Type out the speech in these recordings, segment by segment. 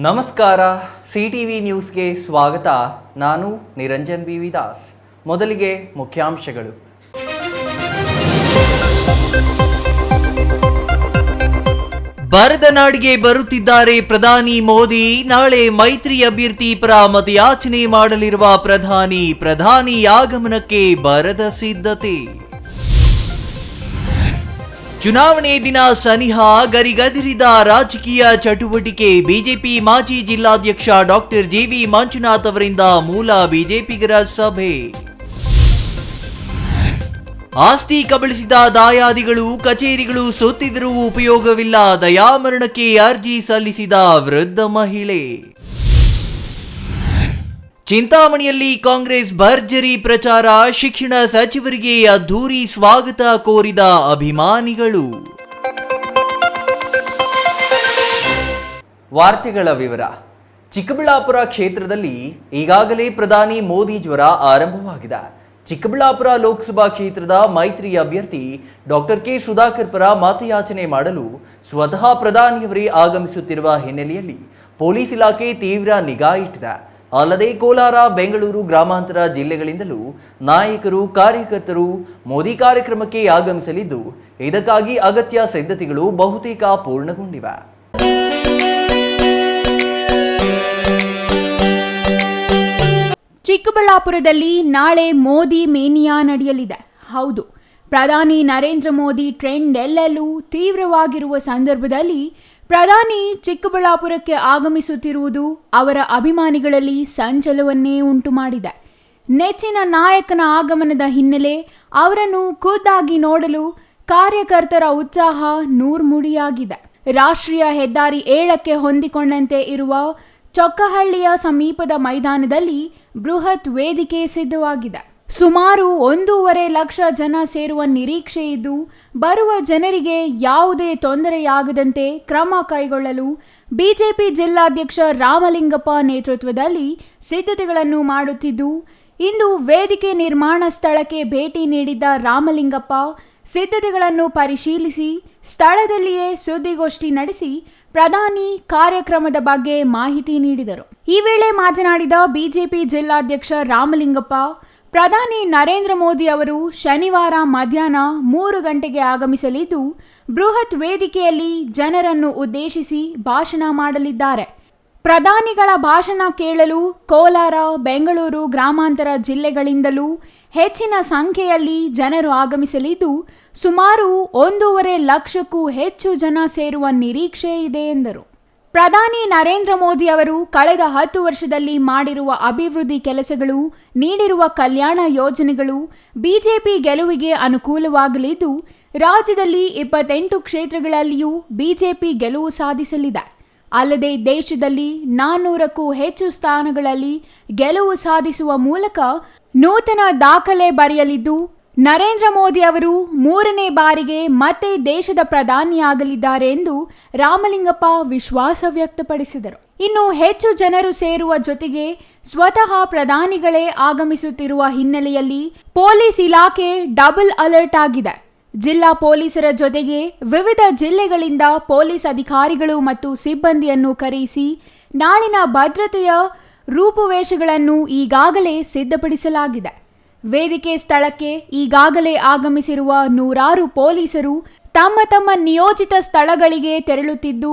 ನಮಸ್ಕಾರ, CTV ನ್ಯೂಸ್ಗೆ ಸ್ವಾಗತ. ನಾನು ನಿರಂಜನ್ BV ದಾಸ್. ಮೊದಲಿಗೆ ಮುಖ್ಯಾಂಶಗಳು. ಬರದನಾಡಿಗೆ ಬರುತ್ತಿದ್ದಾರೆ ಪ್ರಧಾನಿ ಮೋದಿ. ನಾಳೆ ಮೈತ್ರಿ ಅಭ್ಯರ್ಥಿ ಪರ ಮತಯಾಚನೆ ಮಾಡಲಿರುವ ಪ್ರಧಾನಿ ಆಗಮನಕ್ಕೆ ಬರದ ಸಿದ್ಧತೆ. ಚುನಾವಣೆ ದಿನ ಸನಿಹ, ಗರಿಗದಿರಿದ ರಾಜಕೀಯ ಚಟುವಟಿಕೆ. ಬಿಜೆಪಿ ಮಾಜಿ ಜಿಲ್ಲಾಧ್ಯಕ್ಷ ಡಾಕ್ಟರ್ GV ಮಂಜುನಾಥ್ ಅವರಿಂದ ಮೂಲ ಬಿಜೆಪಿಗರ ಸಭೆ. ಆಸ್ತಿ ಕಬಳಿಸಿದ ದಾಯಾದಿಗಳು ಕಚೇರಿಗಳು ಸುತ್ತಿದರೂ ಉಪಯೋಗವಿಲ್ಲ, ದಯಾಮರಣಕ್ಕೆ ಅರ್ಜಿ ಸಲ್ಲಿಸಿದ ವೃದ್ಧ ಮಹಿಳೆ. ಚಿಂತಾಮಣಿಯಲ್ಲಿ ಕಾಂಗ್ರೆಸ್ ಭರ್ಜರಿ ಪ್ರಚಾರ, ಶಿಕ್ಷಣ ಸಚಿವರಿಗೆ ಅದ್ಧೂರಿ ಸ್ವಾಗತ ಕೋರಿದ ಅಭಿಮಾನಿಗಳು. ವಾರ್ತೆಗಳ ವಿವರ. ಚಿಕ್ಕಬಳ್ಳಾಪುರ ಕ್ಷೇತ್ರದಲ್ಲಿ ಈಗಾಗಲೇ ಪ್ರಧಾನಿ ಮೋದಿ ಜ್ವರ ಆರಂಭವಾಗಿದೆ. ಚಿಕ್ಕಬಳ್ಳಾಪುರ ಲೋಕಸಭಾ ಕ್ಷೇತ್ರದ ಮೈತ್ರಿ ಅಭ್ಯರ್ಥಿ ಡಾಕ್ಟರ್ K ಸುಧಾಕರ್ ಪರ ಮತಯಾಚನೆ ಮಾಡಲು ಸ್ವತಃ ಪ್ರಧಾನಿಯವರೇ ಆಗಮಿಸುತ್ತಿರುವ ಹಿನ್ನೆಲೆಯಲ್ಲಿ ಪೊಲೀಸ್ ಇಲಾಖೆ ತೀವ್ರ ನಿಗಾ ಇಟ್ಟಿದೆ. ಅಲ್ಲದೆ ಕೋಲಾರ, ಬೆಂಗಳೂರು ಗ್ರಾಮಾಂತರ ಜಿಲ್ಲೆಗಳಿಂದಲೂ ನಾಯಕರು, ಕಾರ್ಯಕರ್ತರು ಮೋದಿ ಕಾರ್ಯಕ್ರಮಕ್ಕೆ ಆಗಮಿಸಲಿದ್ದು, ಇದಕ್ಕಾಗಿ ಅಗತ್ಯ ಸಿದ್ಧತೆಗಳು ಬಹುತೇಕ ಪೂರ್ಣಗೊಂಡಿವೆ. ಚಿಕ್ಕಬಳ್ಳಾಪುರದಲ್ಲಿ ನಾಳೆ ಮೋದಿ ಮೇನಿಯಾ ನಡೆಯಲಿದೆ. ಹೌದು, ಪ್ರಧಾನಿ ನರೇಂದ್ರ ಮೋದಿ ಟ್ರೆಂಡ್ ಎಲ್ಲೆಲ್ಲೂ ತೀವ್ರವಾಗಿರುವ ಸಂದರ್ಭದಲ್ಲಿ ಪ್ರಧಾನಿ ಚಿಕ್ಕಬಳ್ಳಾಪುರಕ್ಕೆ ಆಗಮಿಸುತ್ತಿರುವುದು ಅವರ ಅಭಿಮಾನಿಗಳಲ್ಲಿ ಸಂಚಲನವನ್ನೇ ಉಂಟು ಮಾಡಿದೆ. ನೆಚ್ಚಿನ ನಾಯಕನ ಆಗಮನದ ಹಿನ್ನೆಲೆ ಅವರನ್ನು ಖುದ್ದಾಗಿ ನೋಡಲು ಕಾರ್ಯಕರ್ತರ ಉತ್ಸಾಹ ನೂರ್ಮುಡಿಯಾಗಿದೆ. ರಾಷ್ಟ್ರೀಯ ಹೆದ್ದಾರಿ 7ಕ್ಕೆ ಹೊಂದಿಕೊಂಡಂತೆ ಇರುವ ಚೊಕ್ಕಹಳ್ಳಿಯ ಸಮೀಪದ ಮೈದಾನದಲ್ಲಿ ಬೃಹತ್ ವೇದಿಕೆ ಸಿದ್ಧವಾಗಿದೆ. ಸುಮಾರು 1.5 ಲಕ್ಷ ಜನ ಸೇರುವ ನಿರೀಕ್ಷೆ ಇದ್ದು, ಬರುವ ಜನರಿಗೆ ಯಾವುದೇ ತೊಂದರೆಯಾಗದಂತೆ ಕ್ರಮ ಕೈಗೊಳ್ಳಲು ಬಿಜೆಪಿ ಜಿಲ್ಲಾಧ್ಯಕ್ಷ ರಾಮಲಿಂಗಪ್ಪ ನೇತೃತ್ವದಲ್ಲಿ ಸಿದ್ಧತೆಗಳನ್ನು ಮಾಡುತ್ತಿದ್ದು, ಇಂದು ವೇದಿಕೆ ನಿರ್ಮಾಣ ಸ್ಥಳಕ್ಕೆ ಭೇಟಿ ನೀಡಿದ್ದ ರಾಮಲಿಂಗಪ್ಪ ಸಿದ್ಧತೆಗಳನ್ನು ಪರಿಶೀಲಿಸಿ ಸ್ಥಳದಲ್ಲಿಯೇ ಸುದ್ದಿಗೋಷ್ಠಿ ನಡೆಸಿ ಪ್ರಧಾನಿ ಕಾರ್ಯಕ್ರಮದ ಬಗ್ಗೆ ಮಾಹಿತಿ ನೀಡಿದರು. ಈ ವೇಳೆ ಮಾತನಾಡಿದ ಬಿಜೆಪಿ ಜಿಲ್ಲಾಧ್ಯಕ್ಷ ರಾಮಲಿಂಗಪ್ಪ, ಪ್ರಧಾನಿ ನರೇಂದ್ರ ಮೋದಿ ಅವರು ಶನಿವಾರ ಮಧ್ಯಾಹ್ನ 3 ಗಂಟೆಗೆ ಆಗಮಿಸಲಿದ್ದು, ಬೃಹತ್ ವೇದಿಕೆಯಲ್ಲಿ ಜನರನ್ನು ಉದ್ದೇಶಿಸಿ ಭಾಷಣ ಮಾಡಲಿದ್ದಾರೆ. ಪ್ರಧಾನಿಗಳ ಭಾಷಣ ಕೇಳಲು ಕೋಲಾರ, ಬೆಂಗಳೂರು ಗ್ರಾಮಾಂತರ ಜಿಲ್ಲೆಗಳಿಂದಲೂ ಹೆಚ್ಚಿನ ಸಂಖ್ಯೆಯಲ್ಲಿ ಜನರು ಆಗಮಿಸಲಿದ್ದು, ಸುಮಾರು 1.5 ಲಕ್ಷಕ್ಕೂ ಹೆಚ್ಚು ಜನ ಸೇರುವ ನಿರೀಕ್ಷೆ ಇದೆ ಎಂದರು. ಪ್ರಧಾನಿ ನರೇಂದ್ರ ಮೋದಿ ಅವರು ಕಳೆದ 10 ವರ್ಷದಲ್ಲಿ ಮಾಡಿರುವ ಅಭಿವೃದ್ಧಿ ಕೆಲಸಗಳು, ನೀಡಿರುವ ಕಲ್ಯಾಣ ಯೋಜನೆಗಳು ಬಿಜೆಪಿ ಗೆಲುವಿಗೆ ಅನುಕೂಲವಾಗಲಿದ್ದು, ರಾಜ್ಯದಲ್ಲಿ 28 ಕ್ಷೇತ್ರಗಳಲ್ಲಿಯೂ ಬಿಜೆಪಿ ಗೆಲುವು ಸಾಧಿಸಲಿದೆ. ಅಲ್ಲದೆ ದೇಶದಲ್ಲಿ 400ಕ್ಕೂ ಹೆಚ್ಚು ಸ್ಥಾನಗಳಲ್ಲಿ ಗೆಲುವು ಸಾಧಿಸುವ ಮೂಲಕ ನೂತನ ದಾಖಲೆ ಬರೆಯಲಿದ್ದು, ನರೇಂದ್ರ ಮೋದಿ ಅವರು 3ನೇ ಬಾರಿಗೆ ಮತ್ತೆ ದೇಶದ ಪ್ರಧಾನಿಯಾಗಲಿದ್ದಾರೆ ಎಂದು ರಾಮಲಿಂಗಪ್ಪ ವಿಶ್ವಾಸ ವ್ಯಕ್ತಪಡಿಸಿದರು. ಇನ್ನು ಹೆಚ್ಚು ಜನರು ಸೇರುವ ಜೊತೆಗೆ ಸ್ವತಃ ಪ್ರಧಾನಿಗಳೇ ಆಗಮಿಸುತ್ತಿರುವ ಹಿನ್ನೆಲೆಯಲ್ಲಿ ಪೊಲೀಸ್ ಇಲಾಖೆ ಡಬಲ್ ಅಲರ್ಟ್ ಆಗಿದೆ. ಜಿಲ್ಲಾ ಪೊಲೀಸರ ಜೊತೆಗೆ ವಿವಿಧ ಜಿಲ್ಲೆಗಳಿಂದ ಪೊಲೀಸ್ ಅಧಿಕಾರಿಗಳು ಮತ್ತು ಸಿಬ್ಬಂದಿಯನ್ನು ಕರೆಯಿಸಿ ನಾಳಿನ ಭದ್ರತೆಯ ರೂಪುರೇಷೆಗಳನ್ನು ಈಗಾಗಲೇ ಸಿದ್ಧಪಡಿಸಲಾಗಿದೆ. ವೇದಿಕೆ ಸ್ಥಳಕ್ಕೆ ಈಗಾಗಲೇ ಆಗಮಿಸಿರುವ 100 ಪೊಲೀಸರು ತಮ್ಮ ತಮ್ಮ ನಿಯೋಜಿತ ಸ್ಥಳಗಳಿಗೆ ತೆರಳುತ್ತಿದ್ದು,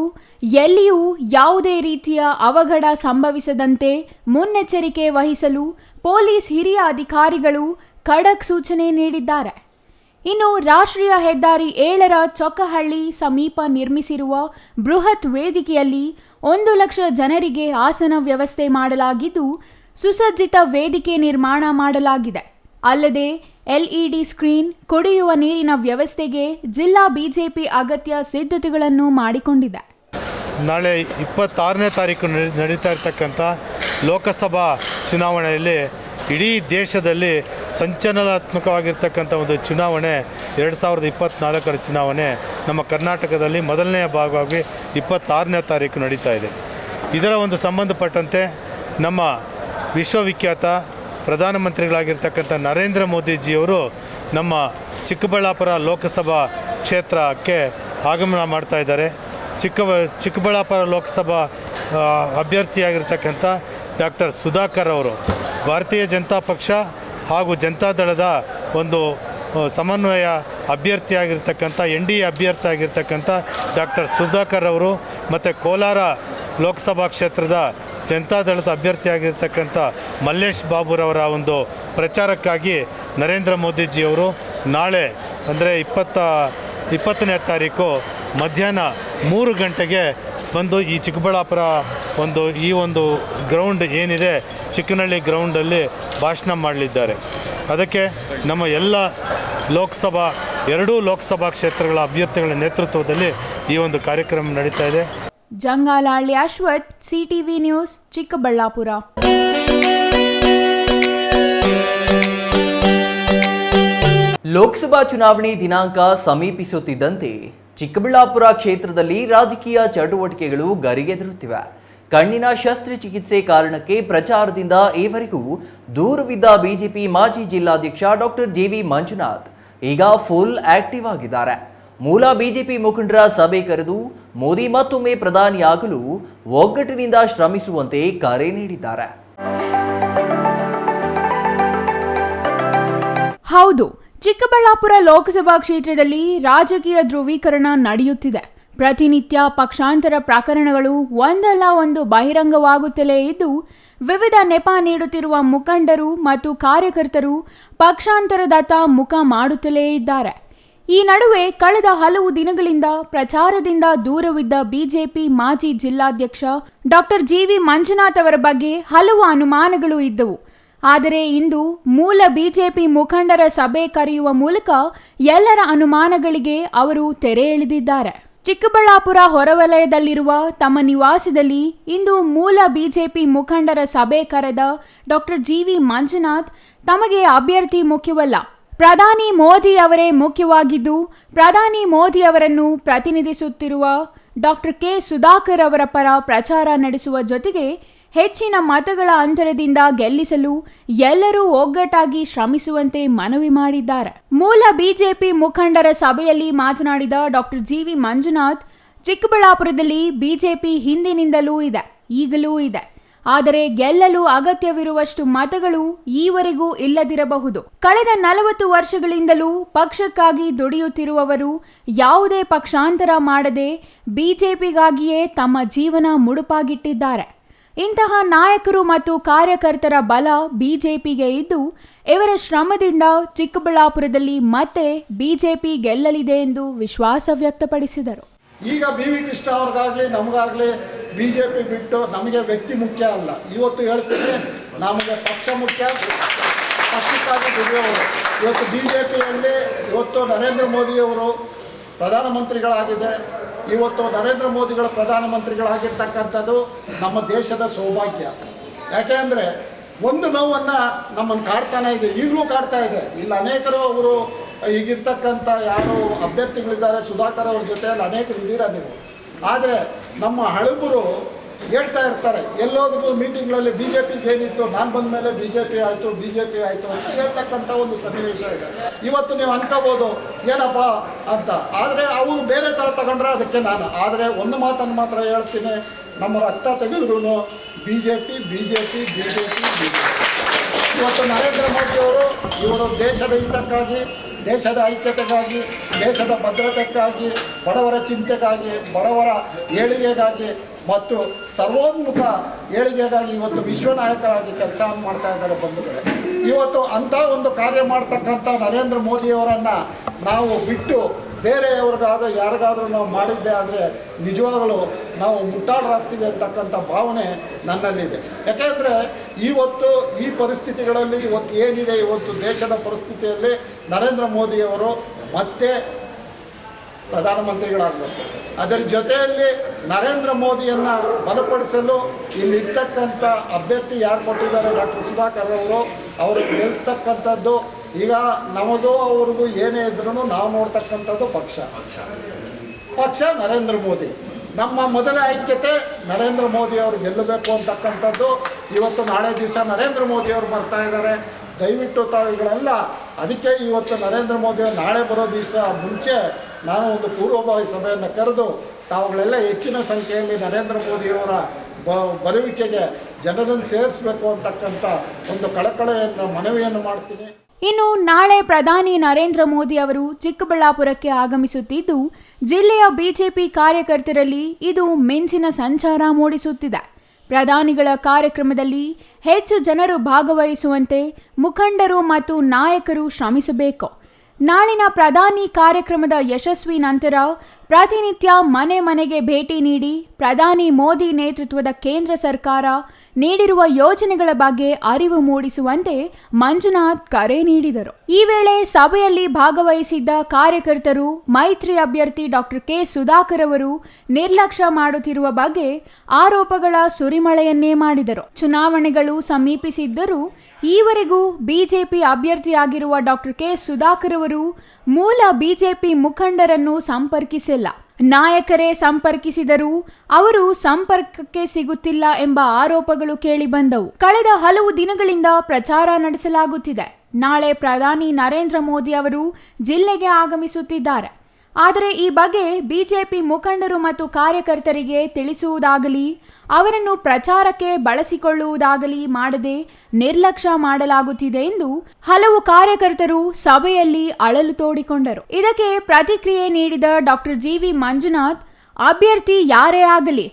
ಎಲ್ಲಿಯೂ ಯಾವುದೇ ರೀತಿಯ ಅವಘಡ ಸಂಭವಿಸದಂತೆ ಮುನ್ನೆಚ್ಚರಿಕೆ ವಹಿಸಲು ಪೊಲೀಸ್ ಹಿರಿಯ ಅಧಿಕಾರಿಗಳು ಖಡಕ್ ಸೂಚನೆ ನೀಡಿದ್ದಾರೆ. ಇನ್ನು ರಾಷ್ಟ್ರೀಯ ಹೆದ್ದಾರಿ 7ರ ಚೊಕ್ಕಹಳ್ಳಿ ಸಮೀಪ ನಿರ್ಮಿಸಿರುವ ಬೃಹತ್ ವೇದಿಕೆಯಲ್ಲಿ 1 ಲಕ್ಷ ಜನರಿಗೆ ಆಸನ ವ್ಯವಸ್ಥೆ ಮಾಡಲಾಗಿದ್ದು, ಸುಸಜ್ಜಿತ ವೇದಿಕೆ ನಿರ್ಮಾಣ ಮಾಡಲಾಗಿದೆ. ಅಲ್ಲದೆ LED ಸ್ಕ್ರೀನ್, ಕುಡಿಯುವ ನೀರಿನ ವ್ಯವಸ್ಥೆಗೆ ಜಿಲ್ಲಾ ಬಿಜೆಪಿ ಅಗತ್ಯ ಸಿದ್ಧತೆಗಳನ್ನು ಮಾಡಿಕೊಂಡಿದೆ. ನಾಳೆ 26ನೇ ತಾರೀಕು ನಡೀತಾ ಇರತಕ್ಕಂಥ ಲೋಕಸಭಾ ಚುನಾವಣೆಯಲ್ಲಿ ಇಡೀ ದೇಶದಲ್ಲಿ ಸಂಚಲನಾತ್ಮಕವಾಗಿರ್ತಕ್ಕಂಥ ಒಂದು ಚುನಾವಣೆ 2024ರ ಚುನಾವಣೆ ನಮ್ಮ ಕರ್ನಾಟಕದಲ್ಲಿ ಮೊದಲನೆಯ ಭಾಗವಾಗಿ 26ನೇ ತಾರೀಕು ನಡೀತಾ ಇದೆ. ಇದರ ಒಂದು ಸಂಬಂಧಪಟ್ಟಂತೆ ನಮ್ಮ ವಿಶ್ವವಿಖ್ಯಾತ ಪ್ರಧಾನಮಂತ್ರಿಗಳಾಗಿರ್ತಕ್ಕಂಥ ನರೇಂದ್ರ ಮೋದಿಜಿಯವರು ನಮ್ಮ ಚಿಕ್ಕಬಳ್ಳಾಪುರ ಲೋಕಸಭಾ ಕ್ಷೇತ್ರಕ್ಕೆ ಆಗಮನ ಮಾಡ್ತಾ ಇದ್ದಾರೆ. ಚಿಕ್ಕಬಳ್ಳಾಪುರ ಲೋಕಸಭಾ ಅಭ್ಯರ್ಥಿಯಾಗಿರ್ತಕ್ಕಂಥ ಡಾಕ್ಟರ್ ಸುಧಾಕರ್ ಅವರು ಭಾರತೀಯ ಜನತಾ ಪಕ್ಷ ಹಾಗೂ ಜನತಾದಳದ ಒಂದು ಸಮನ್ವಯ ಅಭ್ಯರ್ಥಿಯಾಗಿರ್ತಕ್ಕಂಥ NDA ಅಭ್ಯರ್ಥಿ ಆಗಿರ್ತಕ್ಕಂಥ ಡಾಕ್ಟರ್ ಸುಧಾಕರ್ ಅವರು ಮತ್ತು ಕೋಲಾರ ಲೋಕಸಭಾ ಕ್ಷೇತ್ರದ ಜನತಾದಳದ ಅಭ್ಯರ್ಥಿಯಾಗಿರ್ತಕ್ಕಂಥ ಮಲ್ಲೇಶ್ ಬಾಬುರವರ ಒಂದು ಪ್ರಚಾರಕ್ಕಾಗಿ ನರೇಂದ್ರ ಮೋದಿಜಿಯವರು ನಾಳೆ ಅಂದರೆ 20ನೇ ತಾರೀಕು ಮಧ್ಯಾಹ್ನ 3 ಗಂಟೆಗೆ ಬಂದು ಈ ಚಿಕ್ಕಬಳ್ಳಾಪುರ ಈ ಒಂದು ಗ್ರೌಂಡ್ ಏನಿದೆ ಚಿಕ್ಕನಹಳ್ಳಿ ಗ್ರೌಂಡಲ್ಲಿ ಭಾಷಣ ಮಾಡಲಿದ್ದಾರೆ. ಅದಕ್ಕೆ ನಮ್ಮ ಎಲ್ಲ ಎರಡೂ ಲೋಕಸಭಾ ಕ್ಷೇತ್ರಗಳ ಅಭ್ಯರ್ಥಿಗಳ ನೇತೃತ್ವದಲ್ಲಿ ಈ ಒಂದು ಕಾರ್ಯಕ್ರಮ ನಡೀತಾ ಇದೆ. Jangalahalli Ashwath, CTV news, Chikkaballapur. ಲೋಕಸಭಾ ಚುನಾವಣೆ ದಿನಾಂಕ ಸಮೀಪಿಸುತ್ತಿದ್ದಂತೆ ಚಿಕ್ಕಬಳ್ಳಾಪುರ ಕ್ಷೇತ್ರದಲ್ಲಿ ರಾಜಕೀಯ ಚಟುವಟಿಕೆಗಳು ಗರಿಗೆದರುತ್ತಿವೆ. ಕಣ್ಣಿನ ಶಸ್ತ್ರಚಿಕಿತ್ಸೆ ಕಾರಣಕ್ಕೆ ಪ್ರಚಾರದಿಂದ ಈವರೆಗೂ ದೂರವಿದ್ದ ಬಿಜೆಪಿ ಮಾಜಿ ಜಿಲ್ಲಾಧ್ಯಕ್ಷ ಡಾಕ್ಟರ್ JV ಮಂಜುನಾಥ್ ಈಗ ಫುಲ್ ಆಕ್ಟಿವ್ ಆಗಿದ್ದಾರೆ. ಮೂಲ ಬಿಜೆಪಿ ಮುಖಂಡರ ಸಭೆ ಕರೆದು ಮೋದಿ ಮತ್ತೊಮ್ಮೆ ಪ್ರಧಾನಿಯಾಗಲು ಒಗ್ಗಟ್ಟಿನಿಂದ ಶ್ರಮಿಸುವಂತೆ ಕರೆ ನೀಡಿದ್ದಾರೆ. ಹೌದು, ಚಿಕ್ಕಬಳ್ಳಾಪುರ ಲೋಕಸಭಾ ಕ್ಷೇತ್ರದಲ್ಲಿ ರಾಜಕೀಯ ಧ್ರುವೀಕರಣ ನಡೆಯುತ್ತಿದೆ. ಪ್ರತಿನಿತ್ಯ ಪಕ್ಷಾಂತರ ಪ್ರಕರಣಗಳು ಒಂದಲ್ಲ ಒಂದು ಬಹಿರಂಗವಾಗುತ್ತಲೇ ಇದ್ದು, ವಿವಿಧ ನೆಪ ನೀಡುತ್ತಿರುವ ಮುಖಂಡರು ಮತ್ತು ಕಾರ್ಯಕರ್ತರು ಪಕ್ಷಾಂತರದತ್ತ ಮುಖ ಮಾಡುತ್ತಲೇ ಇದ್ದಾರೆ. ಈ ನಡುವೆ ಕಳೆದ ಹಲವು ದಿನಗಳಿಂದ ಪ್ರಚಾರದಿಂದ ದೂರವಿದ್ದ ಬಿಜೆಪಿ ಮಾಜಿ ಜಿಲ್ಲಾಧ್ಯಕ್ಷ ಡಾಕ್ಟರ್ JV ಮಂಜುನಾಥ್ ಅವರ ಬಗ್ಗೆ ಹಲವು ಅನುಮಾನಗಳು ಇದ್ದವು. ಆದರೆ ಇಂದು ಮೂಲ ಬಿಜೆಪಿ ಮುಖಂಡರ ಸಭೆ ಕರೆಯುವ ಮೂಲಕ ಎಲ್ಲರ ಅನುಮಾನಗಳಿಗೆ ಅವರು ತೆರೆ ಎಳೆದಿದ್ದಾರೆ. ಚಿಕ್ಕಬಳ್ಳಾಪುರ ಹೊರವಲಯದಲ್ಲಿರುವ ತಮ್ಮ ನಿವಾಸದಲ್ಲಿ ಇಂದು ಮೂಲ ಬಿಜೆಪಿ ಮುಖಂಡರ ಸಭೆ ಕರೆದ ಡಾಕ್ಟರ್ JV ಮಂಜುನಾಥ್ ತಮಗೆ ಅಭ್ಯರ್ಥಿ ಮುಖ್ಯವಲ್ಲ, ಪ್ರಧಾನಿ ಮೋದಿ ಅವರೇ ಮುಖ್ಯವಾಗಿದ್ದು, ಪ್ರಧಾನಿ ಮೋದಿ ಅವರನ್ನು ಪ್ರತಿನಿಧಿಸುತ್ತಿರುವ ಡಾಕ್ಟರ್ K ಸುಧಾಕರ್ ಅವರ ಪರ ಪ್ರಚಾರ ನಡೆಸುವ ಜೊತೆಗೆ ಹೆಚ್ಚಿನ ಮತಗಳ ಅಂತರದಿಂದ ಗೆಲ್ಲಿಸಲು ಎಲ್ಲರೂ ಒಗ್ಗಟ್ಟಾಗಿ ಶ್ರಮಿಸುವಂತೆ ಮನವಿ ಮಾಡಿದ್ದಾರೆ. ಮೂಲ ಬಿಜೆಪಿ ಮುಖಂಡರ ಸಭೆಯಲ್ಲಿ ಮಾತನಾಡಿದ ಡಾಕ್ಟರ್ JV ಮಂಜುನಾಥ್, ಚಿಕ್ಕಬಳ್ಳಾಪುರದಲ್ಲಿ ಬಿಜೆಪಿ ಹಿಂದಿನಿಂದಲೂ ಇದೆ, ಈಗಲೂ ಇದೆ. ಆದರೆ ಗೆಲ್ಲಲು ಅಗತ್ಯವಿರುವಷ್ಟು ಮತಗಳು ಈವರೆಗೂ ಇಲ್ಲದಿರಬಹುದು. ಕಳೆದ 40 ವರ್ಷಗಳಿಂದಲೂ ಪಕ್ಷಕ್ಕಾಗಿ ದುಡಿಯುತ್ತಿರುವವರು ಯಾವುದೇ ಪಕ್ಷಾಂತರ ಮಾಡದೆ ಬಿಜೆಪಿಗಾಗಿಯೇ ತಮ್ಮ ಜೀವನ ಮುಡುಪಾಗಿಟ್ಟಿದ್ದಾರೆ. ಇಂತಹ ನಾಯಕರು ಮತ್ತು ಕಾರ್ಯಕರ್ತರ ಬಲ ಬಿಜೆಪಿಗೆ ಇದ್ದು, ಇವರ ಶ್ರಮದಿಂದ ಚಿಕ್ಕಬಳ್ಳಾಪುರದಲ್ಲಿ ಮತ್ತೆ ಬಿಜೆಪಿ ಗೆಲ್ಲಲಿದೆ ಎಂದು ವಿಶ್ವಾಸ ವ್ಯಕ್ತಪಡಿಸಿದರು. ಈಗ BV ಕೃಷ್ಣ ಅವ್ರಿಗಾಗಲಿ ನಮಗಾಗಲಿ ಬಿಜೆಪಿ ಬಿಟ್ಟು ನಮಗೆ ವ್ಯಕ್ತಿ ಮುಖ್ಯ ಅಲ್ಲ. ಇವತ್ತು ಹೇಳ್ತೀನಿ, ನಮಗೆ ಪಕ್ಷ ಮುಖ್ಯ, ಪಕ್ಷಕ್ಕಾಗಿ ದುಡಿಯೋರು. ಇವತ್ತು ಬಿಜೆಪಿಯಲ್ಲಿ ಇವತ್ತು ನರೇಂದ್ರ ಮೋದಿಯವರು ಪ್ರಧಾನಮಂತ್ರಿಗಳಾಗಿದೆ. ಇವತ್ತು ನರೇಂದ್ರ ಮೋದಿಗಳು ಪ್ರಧಾನಮಂತ್ರಿಗಳಾಗಿರ್ತಕ್ಕಂಥದ್ದು ನಮ್ಮ ದೇಶದ ಸೌಭಾಗ್ಯ. ಯಾಕೆಂದರೆ ಒಂದು ನೋವನ್ನು ನಮ್ಮನ್ನು ಕಾಡ್ತಾನೆ ಇದೆ, ಈಗಲೂ ಕಾಡ್ತಾ ಇದೆ. ಇಲ್ಲಿ ಅನೇಕರು ಅವರು ಈಗಿರ್ತಕ್ಕಂಥ ಯಾರು ಅಭ್ಯರ್ಥಿಗಳಿದ್ದಾರೆ ಸುಧಾಕರ್ ಅವ್ರ ಜೊತೆಯಲ್ಲಿ ಅನೇಕರು ಇದ್ದೀರಾ ನೀವು. ಆದರೆ ನಮ್ಮ ಹಳಬರು ಹೇಳ್ತಾ ಇರ್ತಾರೆ, ಎಲ್ಲೋದ್ರೂ ಮೀಟಿಂಗ್ಗಳಲ್ಲಿ ಬಿಜೆಪಿಗೆ ಏನಿತ್ತು, ನಾನು ಬಂದ ಮೇಲೆ ಬಿಜೆಪಿ ಆಯಿತು ಅಂತ ಹೇಳ್ತಕ್ಕಂಥ ಒಂದು ಸನ್ನಿವೇಶ ಇದೆ. ಇವತ್ತು ನೀವು ಅನ್ಕೋಬೋದು ಏನಪ್ಪ ಅಂತ, ಆದರೆ ಅವರು ಬೇರೆ ಥರ ತಗೊಂಡ್ರೆ ಅದಕ್ಕೆ ನಾನು. ಆದರೆ ಒಂದು ಮಾತನ್ನು ಮಾತ್ರ ಹೇಳ್ತೀನಿ, ನಮ್ಮ ರಕ್ತ ತೆಗೆದ್ರೂ ಬಿಜೆಪಿ. ಇವತ್ತು ನರೇಂದ್ರ ಮೋದಿಯವರು ಇವರು ದೇಶದ ಹಿತಕ್ಕಾಗಿ, ದೇಶದ ಐಕ್ಯತೆಗಾಗಿ, ದೇಶದ ಭದ್ರತೆಗಾಗಿ, ಬಡವರ ಚಿಂತೆಗಾಗಿ, ಬಡವರ ಏಳಿಗೆಗಾಗಿ ಮತ್ತು ಸರ್ವೋನ್ಮುಖ ಏಳಿಗೆಗಾಗಿ ಇವತ್ತು ವಿಶ್ವ ನಾಯಕರಾಗಿ ಕೆಲಸ ಮಾಡ್ತಾ ಇದ್ದಾರೆ ಬಂಧುಗಳೇ. ಇವತ್ತು ಅಂಥ ಒಂದು ಕಾರ್ಯ ಮಾಡ್ತಕ್ಕಂಥ ನರೇಂದ್ರ ಮೋದಿಯವರನ್ನು ನಾವು ಬಿಟ್ಟು ಬೇರೆಯವ್ರಿಗಾದರೂ ಯಾರಿಗಾದರೂ ನಾವು ಮಾಡಿದ್ದೆ ಆದರೆ ನಿಜವಾಗಲೂ ನಾವು ಮುಟ್ಟಾಳರಾಗ್ತೀವಿ ಅಂತಕ್ಕಂಥ ಭಾವನೆ ನನ್ನಲ್ಲಿದೆ. ಯಾಕೆಂದರೆ ಇವತ್ತು ಈ ಪರಿಸ್ಥಿತಿಗಳಲ್ಲಿ ಇವತ್ತು ಏನಿದೆ, ಇವತ್ತು ದೇಶದ ಪರಿಸ್ಥಿತಿಯಲ್ಲಿ ನರೇಂದ್ರ ಮೋದಿಯವರು ಮತ್ತೆ ಪ್ರಧಾನಮಂತ್ರಿಗಳಾಗಬೇಕು. ಅದರ ಜೊತೆಯಲ್ಲಿ ನರೇಂದ್ರ ಮೋದಿಯನ್ನು ಬಲಪಡಿಸಲು ಇಲ್ಲಿರ್ತಕ್ಕಂಥ ಅಭ್ಯರ್ಥಿ ಯಾರು ಕೊಟ್ಟಿದ್ದಾರೆ ಡಾಕ್ಟರ್ ಸುಧಾಕರ್ ಅವರು ಗೆಲ್ಲಿಸ್ತಕ್ಕಂಥದ್ದು. ಈಗ ನಮಗೂ ಅವ್ರಿಗೂ ಏನೇ ಇದ್ರೂ ನಾವು ನೋಡ್ತಕ್ಕಂಥದ್ದು ಪಕ್ಷ ನರೇಂದ್ರ ಮೋದಿ. ನಮ್ಮ ಮೊದಲ ಐಕ್ಯತೆ ನರೇಂದ್ರ ಮೋದಿ ಅವರು ಗೆಲ್ಲಬೇಕು ಅಂತಕ್ಕಂಥದ್ದು. ಇವತ್ತು ನಾಳೆ ದಿವಸ ನರೇಂದ್ರ ಮೋದಿಯವರು ಬರ್ತಾ ಇದ್ದಾರೆ. ದಯವಿಟ್ಟು ತಾವುಗಳೆಲ್ಲ ಅದಕ್ಕೆ ಇವತ್ತು ನರೇಂದ್ರ ಮೋದಿಯವರು ನಾಳೆ ಬರೋ ದಿವಸ ಮುಂಚೆ ನಾನು ಒಂದು ಪೂರ್ವಭಾವಿ ಸಭೆಯನ್ನು ಕರೆದು ತಾವುಗಳೆಲ್ಲ ಹೆಚ್ಚಿನ ಸಂಖ್ಯೆಯಲ್ಲಿ ನರೇಂದ್ರ ಮೋದಿಯವರ ಬರುವಿಕೆಗೆ ಜನರನ್ನು ಸೇರಿಸಬೇಕು ಅಂತಕ್ಕಂಥ ಒಂದು ಕಳಕಳೆಯನ್ನು ಮನವಿಯನ್ನು ಮಾಡ್ತೀನಿ. ಇನ್ನು ನಾಳೆ ಪ್ರಧಾನಿ ನರೇಂದ್ರ ಮೋದಿ ಅವರು ಚಿಕ್ಕಬಳ್ಳಾಪುರಕ್ಕೆ ಆಗಮಿಸುತ್ತಿದ್ದು, ಜಿಲ್ಲೆಯ ಬಿಜೆಪಿ ಕಾರ್ಯಕರ್ತರಲ್ಲಿ ಇದು ಮಿಂಚಿನ ಸಂಚಾರ ಮೂಡಿಸುತ್ತಿದೆ. ಪ್ರಧಾನಿಗಳ ಕಾರ್ಯಕ್ರಮದಲ್ಲಿ ಹೆಚ್ಚು ಜನರು ಭಾಗವಹಿಸುವಂತೆ ಮುಖಂಡರು ಮತ್ತು ನಾಯಕರು ಶ್ರಮಿಸಬೇಕು. ನಾಳಿನ ಪ್ರಧಾನಿ ಕಾರ್ಯಕ್ರಮದ ಯಶಸ್ವಿ ನಂತರ ಪ್ರತಿನಿತ್ಯ ಮನೆ ಮನೆಗೆ ಭೇಟಿ ನೀಡಿ ಪ್ರಧಾನಿ ಮೋದಿ ನೇತೃತ್ವದ ಕೇಂದ್ರ ಸರ್ಕಾರ ನೀಡಿರುವ ಯೋಜನೆಗಳ ಬಗ್ಗೆ ಅರಿವು ಮೂಡಿಸುವಂತೆ ಮಂಜುನಾಥ್ ಕರೆ ನೀಡಿದರು. ಈ ವೇಳೆ ಸಭೆಯಲ್ಲಿ ಭಾಗವಹಿಸಿದ್ದ ಕಾರ್ಯಕರ್ತರು ಮೈತ್ರಿ ಅಭ್ಯರ್ಥಿ ಡಾಕ್ಟರ್ ಕೆ ಸುಧಾಕರ್ ಅವರು ನಿರ್ಲಕ್ಷ್ಯ ಮಾಡುತ್ತಿರುವ ಬಗ್ಗೆ ಆರೋಪಗಳ ಸುರಿಮಳೆಯನ್ನೇ ಮಾಡಿದರು. ಚುನಾವಣೆಗಳು ಸಮೀಪಿಸಿದ್ದರೂ ಈವರೆಗೂ ಬಿಜೆಪಿ ಅಭ್ಯರ್ಥಿಯಾಗಿರುವ ಡಾಕ್ಟರ್ ಕೆ ಸುಧಾಕರ್ ಅವರು ಮೂಲ ಬಿಜೆಪಿ ಮುಖಂಡರನ್ನು ಸಂಪರ್ಕಿಸಿಲ್ಲ. ನಾಯಕರೇ ಸಂಪರ್ಕಿಸಿದರೂ ಅವರು ಸಂಪರ್ಕಕ್ಕೆ ಸಿಗುತ್ತಿಲ್ಲ ಎಂಬ ಆರೋಪಗಳು ಕೇಳಿಬಂದವು. ಕಳೆದ ಹಲವು ದಿನಗಳಿಂದ ಪ್ರಚಾರ ನಡೆಸಲಾಗುತ್ತಿದೆ. ನಾಳೆ ಪ್ರಧಾನಿ ನರೇಂದ್ರ ಮೋದಿ ಅವರು ಜಿಲ್ಲೆಗೆ ಆಗಮಿಸುತ್ತಿದ್ದಾರೆ. ಆದರೆ ಈ ಬಗ್ಗೆ ಬಿಜೆಪಿ ಮುಖಂಡರು ಮತ್ತು ಕಾರ್ಯಕರ್ತರಿಗೆ ತಿಳಿಸುವುದಾಗಲಿ ಅವರನ್ನು ಪ್ರಚಾರಕ್ಕೆ ಬಳಸಿಕೊಳ್ಳುವುದಾಗಲಿ ಮಾಡದೆ ನಿರ್ಲಕ್ಷ್ಯ ಮಾಡಲಾಗುತ್ತಿದೆ ಎಂದು ಹಲವು ಕಾರ್ಯಕರ್ತರು ಸಭೆಯಲ್ಲಿ ಅಳಲು ತೋಡಿಕೊಂಡರು. ಇದಕ್ಕೆ ಪ್ರತಿಕ್ರಿಯೆ ನೀಡಿದ ಡಾಕ್ಟರ್ ಜಿವಿ ಮಂಜುನಾಥ್, ಅಭ್ಯರ್ಥಿ ಯಾರೇ ಆಗಲಿ,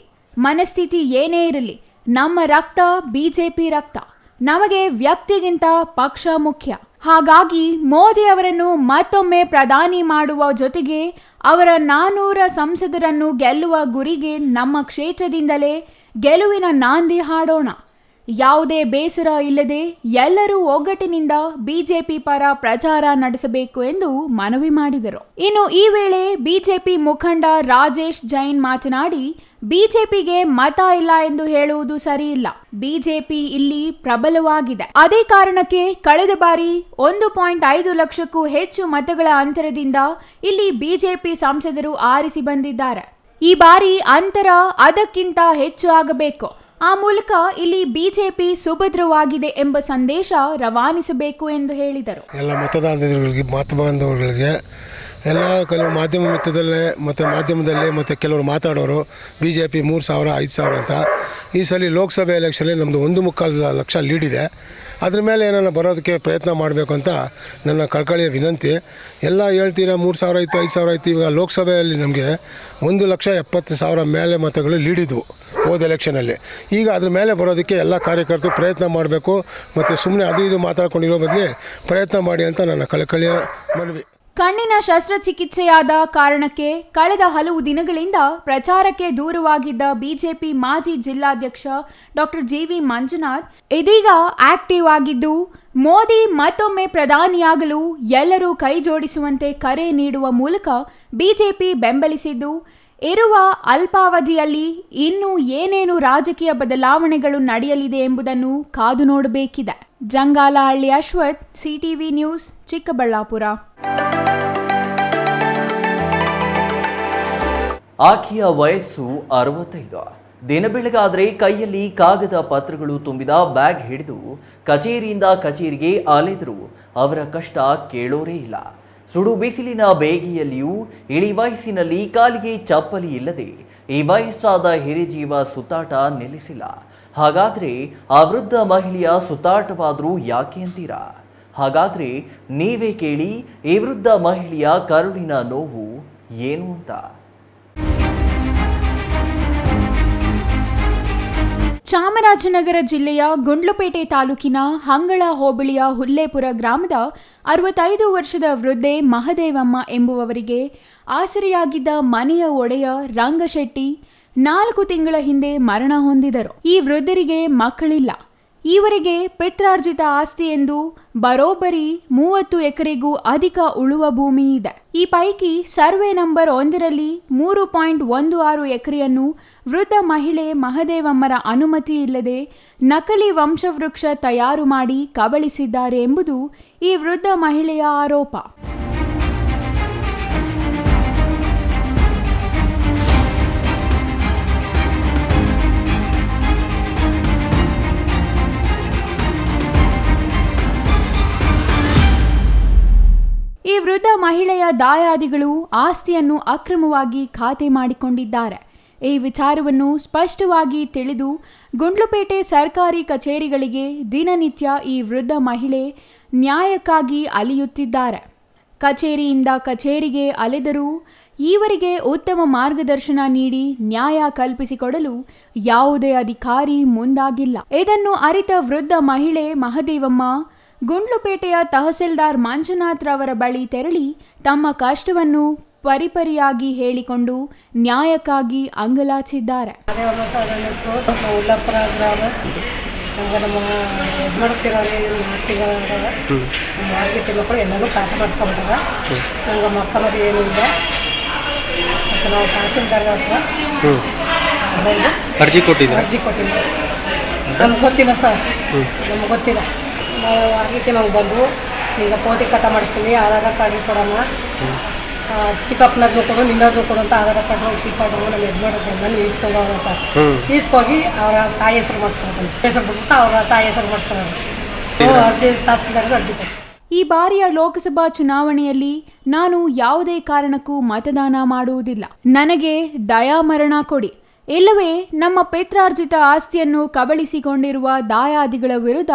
ಮನಸ್ಥಿತಿ ಏನೇ ಇರಲಿ, ನಮ್ಮ ರಕ್ತ ಬಿಜೆಪಿ ರಕ್ತ. ನಮಗೆ ವ್ಯಕ್ತಿಗಿಂತ ಪಕ್ಷ ಮುಖ್ಯ. ಹಾಗಾಗಿ ಮೋದಿ ಅವರನ್ನು ಮತ್ತೊಮ್ಮೆ ಪ್ರಧಾನಿ ಮಾಡುವ ಜೊತೆಗೆ ಅವರ 400 ಸಂಸದರನ್ನು ಗೆಲ್ಲುವ ಗುರಿಗೆ ನಮ್ಮ ಕ್ಷೇತ್ರದಿಂದಲೇ ಗೆಲುವಿನ ನಾಂದಿ ಹಾಡೋಣ. ಯಾವುದೇ ಬೇಸರ ಇಲ್ಲದೆ ಎಲ್ಲರೂ ಒಗ್ಗಟ್ಟಿನಿಂದ ಬಿಜೆಪಿ ಪರ ಪ್ರಚಾರ ನಡೆಸಬೇಕು ಎಂದು ಮನವಿ ಮಾಡಿದರು. ಇನ್ನು ಈ ವೇಳೆ ಬಿಜೆಪಿ ಮುಖಂಡ ರಾಜೇಶ್ ಜೈನ್ ಮಾತನಾಡಿ, ಬಿಜೆಪಿಗೆ ಮತ ಇಲ್ಲ ಎಂದು ಹೇಳುವುದು ಸರಿಯಿಲ್ಲ. ಬಿಜೆಪಿ ಇಲ್ಲಿ ಪ್ರಬಲವಾಗಿದೆ. ಅದೇ ಕಾರಣಕ್ಕೆ ಕಳೆದ ಬಾರಿ 1.5 ಲಕ್ಷಕ್ಕೂ ಹೆಚ್ಚು ಮತಗಳ ಅಂತರದಿಂದ ಇಲ್ಲಿ ಬಿಜೆಪಿ ಸಂಸದರು ಆರಿಸಿ ಬಂದಿದ್ದಾರೆ. ಈ ಬಾರಿ ಅಂತರ ಅದಕ್ಕಿಂತ ಹೆಚ್ಚು ಆಗಬೇಕು. ಆ ಮೂಲಕ ಇಲ್ಲಿ ಬಿಜೆಪಿ ಸುಭದ್ರವಾಗಿದೆ ಎಂಬ ಸಂದೇಶ ರವಾನಿಸಬೇಕು ಎಂದು ಹೇಳಿದರು. ಎಲ್ಲ ಮತದಾರರಿಗೆ, ಮಾಧ್ಯಮದವರಿಗೆ, ಎಲ್ಲ ಕೆಲವು ಮಾಧ್ಯಮ ಮಾಧ್ಯಮದಲ್ಲಿ ಮತ್ತು ಕೆಲವರು ಮಾತಾಡೋರು ಬಿಜೆಪಿ 3,000 5,000 ಅಂತ. ಈ ಸಲ ಲೋಕಸಭೆ ಎಲೆಕ್ಷನಲ್ಲಿ ನಮ್ಮದು 1.25 ಲಕ್ಷ ಲೀಡ್ ಇದೆ. ಅದ್ರ ಮೇಲೆ ಏನಾರ ಬರೋದಕ್ಕೆ ಪ್ರಯತ್ನ ಮಾಡಬೇಕು ಅಂತ ನನ್ನ ಕಳಕಳಿಯ ವಿನಂತಿ. ಎಲ್ಲ ಹೇಳ್ತೀರಾ 3,000 ಇತ್ತು, 5,000 ಇತ್ತು. ಇವಾಗ ಲೋಕಸಭೆಯಲ್ಲಿ ನಮಗೆ 1,70,000 ಮೇಲೆ ಮತಗಳು ಲೀಡಿದ್ವು ಹೋದ ಎಲೆಕ್ಷನಲ್ಲಿ. ಈಗ ಅದ್ರ ಮೇಲೆ ಬರೋದಕ್ಕೆ ಎಲ್ಲ ಕಾರ್ಯಕರ್ತರು ಪ್ರಯತ್ನ ಮಾಡಬೇಕು. ಮತ್ತು ಸುಮ್ಮನೆ ಅದು ಇದು ಮಾತಾಡ್ಕೊಂಡಿರೋ ಬದಲು ಪ್ರಯತ್ನ ಮಾಡಿ ಅಂತ ನನ್ನ ಕಳಕಳಿಯ ಮನವಿ. ಕಣ್ಣಿನ ಶಸ್ತ್ರಚಿಕಿತ್ಸೆಯಾದ ಕಾರಣಕ್ಕೆ ಕಳೆದ ಹಲವು ದಿನಗಳಿಂದ ಪ್ರಚಾರಕ್ಕೆ ದೂರವಾಗಿದ್ದ ಬಿಜೆಪಿ ಮಾಜಿ ಜಿಲ್ಲಾಧ್ಯಕ್ಷ ಡಾಕ್ಟರ್ ಜಿವಿ ಮಂಜುನಾಥ್ ಇದೀಗ ಆಕ್ಟಿವ್ ಆಗಿದ್ದು, ಮೋದಿ ಮತ್ತೊಮ್ಮೆ ಪ್ರಧಾನಿಯಾಗಲು ಎಲ್ಲರೂ ಕೈ ಜೋಡಿಸುವಂತೆ ಕರೆ ನೀಡುವ ಮೂಲಕ ಬಿಜೆಪಿ ಬೆಂಬಲಿಸಿದ್ದು, ಇರುವ ಅಲ್ಪಾವಧಿಯಲ್ಲಿ ಇನ್ನೂ ಏನೇನು ರಾಜಕೀಯ ಬದಲಾವಣೆಗಳು ನಡೆಯಲಿದೆ ಎಂಬುದನ್ನು ಕಾದು ನೋಡಬೇಕಿದೆ. Jangalahalli Ashwath, CTV news, Chikkaballapur. ಆಕೆಯ ವಯಸ್ಸು 65. ದಿನ ಬೆಳಗಾದರೆ ಕೈಯಲ್ಲಿ ಕಾಗದ ಪತ್ರಗಳು ತುಂಬಿದ ಬ್ಯಾಗ್ ಹಿಡಿದು ಕಚೇರಿಯಿಂದ ಕಚೇರಿಗೆ ಅಲೆದರೂ ಅವರ ಕಷ್ಟ ಕೇಳೋರೇ ಇಲ್ಲ. ಸುಡು ಬಿಸಿಲಿನ ಬೇಗೆಯಲ್ಲಿಯೂ ಇಳಿ ವಯಸ್ಸಿನಲ್ಲಿ ಕಾಲಿಗೆ ಚಪ್ಪಲಿ ಇಲ್ಲದೆ ಈ ವಯಸ್ಸಾದ ಹಿರಿಜೀವ ಸುತ್ತಾಟ ನಿಲ್ಲಿಸಿಲ್ಲ. ಹಾಗಾದರೆ ಆ ವೃದ್ಧ ಮಹಿಳೆಯ ಸುತ್ತಾಟವಾದರೂ ಯಾಕೆ ಅಂತೀರಾ? ಹಾಗಾದರೆ ನೀವೇ ಕೇಳಿ ಈ ವೃದ್ಧ ಮಹಿಳೆಯ ಕರುಳಿನ ನೋವು ಏನು ಅಂತ. ಚಾಮರಾಜನಗರ ಜಿಲ್ಲೆಯ ಗುಂಡ್ಲುಪೇಟೆ ತಾಲೂಕಿನ ಹಂಗಳ ಹೋಬಳಿಯ ಹುಲ್ಲೇಪುರ ಗ್ರಾಮದ 65 ವರ್ಷದ ವೃದ್ಧೆ ಮಹದೇವಮ್ಮ ಎಂಬುವವರಿಗೆ ಆಸರೆಯಾಗಿದ್ದ ಮನೆಯ ಒಡೆಯ ರಂಗಶೆಟ್ಟಿ 4 ತಿಂಗಳ ಹಿಂದೆ ಮರಣ ಹೊಂದಿದರು. ಈ ವೃದ್ಧರಿಗೆ ಮಕ್ಕಳಿಲ್ಲ. ಈವರೆಗೆ ಪಿತ್ರಾರ್ಜಿತ ಆಸ್ತಿ ಎಂದು ಬರೋಬ್ಬರಿ 30 ಎಕರೆಗೂ ಅಧಿಕ ಉಳುವ ಭೂಮಿ ಇದೆ. ಈ ಪೈಕಿ ಸರ್ವೆ ನಂಬರ್ 1ರಲ್ಲಿ 3.16 ಎಕರೆಯನ್ನು ವೃದ್ಧ ಮಹಿಳೆ ಮಹದೇವಮ್ಮರ ಅನುಮತಿ ಇಲ್ಲದೆ ನಕಲಿ ವಂಶವೃಕ್ಷ ತಯಾರು ಮಾಡಿ ಕಬಳಿಸಿದ್ದಾರೆ ಎಂಬುದು ಈ ವೃದ್ಧ ಮಹಿಳೆಯ ಆರೋಪ. ಈ ವೃದ್ಧ ಮಹಿಳೆಯ ದಾಯಾದಿಗಳು ಆಸ್ತಿಯನ್ನು ಅಕ್ರಮವಾಗಿ ಖಾತೆ ಮಾಡಿಕೊಂಡಿದ್ದಾರೆ. ಈ ವಿಚಾರವನ್ನು ಸ್ಪಷ್ಟವಾಗಿ ತಿಳಿದು ಗುಂಡ್ಲುಪೇಟೆ ಸರ್ಕಾರಿ ಕಚೇರಿಗಳಿಗೆ ದಿನನಿತ್ಯ ಈ ವೃದ್ಧ ಮಹಿಳೆ ನ್ಯಾಯಕ್ಕಾಗಿ ಅಲೆಯುತ್ತಿದ್ದಾರೆ. ಕಚೇರಿಯಿಂದ ಕಚೇರಿಗೆ ಅಲೆದರೂ ಈವರೆಗೆ ಉತ್ತಮ ಮಾರ್ಗದರ್ಶನ ನೀಡಿ ನ್ಯಾಯ ಕಲ್ಪಿಸಿಕೊಡಲು ಯಾವುದೇ ಅಧಿಕಾರಿ ಮುಂದಾಗಿಲ್ಲ. ಇದನ್ನು ಅರಿತ ವೃದ್ಧ ಮಹಿಳೆ ಮಹದೇವಮ್ಮ ಗುಂಡ್ಲುಪೇಟೆಯ ತಹಸೀಲ್ದಾರ್ ಮಂಜುನಾಥ್ ರವರ ಬಳಿ ತೆರಳಿ ತಮ್ಮ ಕಷ್ಟವನ್ನು ಪರಿಪರಿಯಾಗಿ ಹೇಳಿಕೊಂಡು ನ್ಯಾಯಕ್ಕಾಗಿ ಅಂಗಲಾಚಿದ್ದಾರೆ. ಉಳ್ಳಾಪುರ ಗ್ರಾಮ ನಮ್ಮ ಯಜಮಾಡ್ತಿರೋರು ಮಾರ್ಗೀತಿ ಮಕ್ಕಳು ಎಲ್ಲರೂ ಪಾಠ ಮಾಡಿಸ್ಕೊಂಡ್ಬಿಟ್ಟಾರ. ನಂಗೆ ಮಕ್ಕಳದು ಏನೂ ಇಲ್ಲ. ಮತ್ತು ನಾವು ತಹಸೀಲ್ದಾರ್ ಹತ್ರ ಅರ್ಜಿ ಕೊಟ್ಟಿದ್ವಿ. ನಮ್ಗೆ ಗೊತ್ತಿಲ್ಲ ಸರ್, ನಮ್ಗೆ ಗೊತ್ತಿಲ್ಲ. ನಾವು ಮಾರ್ಗೀತಿ ನಮ್ಗೆ ಬಂದು ಈಗ ಪೋತಿ ಕಥ ಮಾಡಿಸ್ತೀವಿ, ಆಧಾರ ಕಾರ್ಡ್ ಕೊಡೋಣ, ಚಿಕ್ಕಪ್ಪನದ್ದು ಕೊಡು, ನಿನ್ನದು ಕೊಡು ಅಂತ ಆಧಾರ ಕಾರ್ಡ್ ಚಿಕ್ಕಪ್ಪು ನಮ್ಮ ಯಜಮಾಡ್ಕೊಂಡು ಈಸ್ಕೊಂಡೋಗ ಸರ್. ಈಸ್ಕೋಗಿ ಅವರ ತಾಯಿ ಹೆಸರು ಮಾಡಿಸ್ಕೊಳ್ತಾನೆ. ಹೆಸರು ಬಿಟ್ಟು ಅವರ ತಾಯಿ ಹೆಸರು ಮಾಡಿಸ್ಕೊಳ್ಳೋದು. ಅರ್ಜಿ ತಹಸೀಲ್ದಾರ್ಗೆ ಅರ್ಜಿ ಕೊಟ್ಟು. ಈ ಬಾರಿಯ ಲೋಕಸಭಾ ಚುನಾವಣೆಯಲ್ಲಿ ನಾನು ಯಾವುದೇ ಕಾರಣಕ್ಕೂ ಮತದಾನ ಮಾಡುವುದಿಲ್ಲ. ನನಗೆ ದಯಾಮರಣ ಕೊಡಿ, ಇಲ್ಲವೇ ನಮ್ಮ ಪಿತ್ರಾರ್ಜಿತ ಆಸ್ತಿಯನ್ನು ಕಬಳಿಸಿಕೊಂಡಿರುವ ದಾಯಾದಿಗಳ ವಿರುದ್ಧ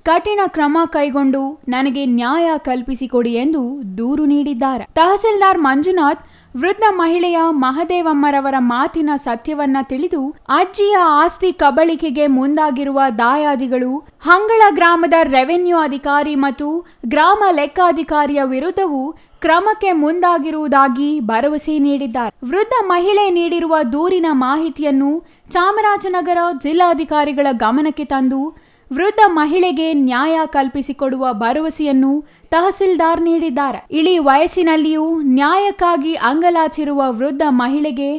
ಕಠಿಣ ಕ್ರಮ ಕೈಗೊಂಡು ನನಗೆ ನ್ಯಾಯ ಕಲ್ಪಿಸಿಕೊಡಿ ಎಂದು ದೂರು ನೀಡಿದ್ದಾರೆ. ತಹಸೀಲ್ದಾರ್ ಮಂಜುನಾಥ್ ವೃದ್ಧ ಮಹಿಳೆಯ ಮಹದೇವಮ್ಮರವರ ಮಾತಿನ ಸತ್ಯವನ್ನ ತಿಳಿದು ಅಜ್ಜಿಯ ಆಸ್ತಿ ಕಬಳಿಕೆಗೆ ಮುಂದಾಗಿರುವ ದಾಯಾದಿಗಳು ಹಂಗಳ ಗ್ರಾಮದ ರೆವೆನ್ಯೂ ಅಧಿಕಾರಿ ಮತ್ತು ಗ್ರಾಮ ಲೆಕ್ಕಾಧಿಕಾರಿಯ ವಿರುದ್ಧವೂ ಕ್ರಮಕ್ಕೆ ಮುಂದಾಗಿರುವುದಾಗಿ ಭರವಸೆ ನೀಡಿದ್ದಾರೆ. ವೃದ್ಧ ಮಹಿಳೆ ನೀಡಿರುವ ದೂರಿನ ಮಾಹಿತಿಯನ್ನು ಚಾಮರಾಜನಗರ ಜಿಲ್ಲಾಧಿಕಾರಿಗಳ ಗಮನಕ್ಕೆ ತಂದು ವೃದ್ಧ ಮಹಿಳೆಗೆ ನ್ಯಾಯ ಕಲ್ಪಿಸಿಕೊಡುವ ಭರವಸೆಯನ್ನು ತಹಸೀಲ್ದಾರ್ ನೀಡಿದ್ದಾರೆ. ಇಳಿ ವಯಸ್ಸಿನಲ್ಲಿಯೂ ನ್ಯಾಯಕ್ಕಾಗಿ ಅಂಗಲಾಚಿರುವ ವೃದ್ಧ ಮಹಿಳೆಗೆ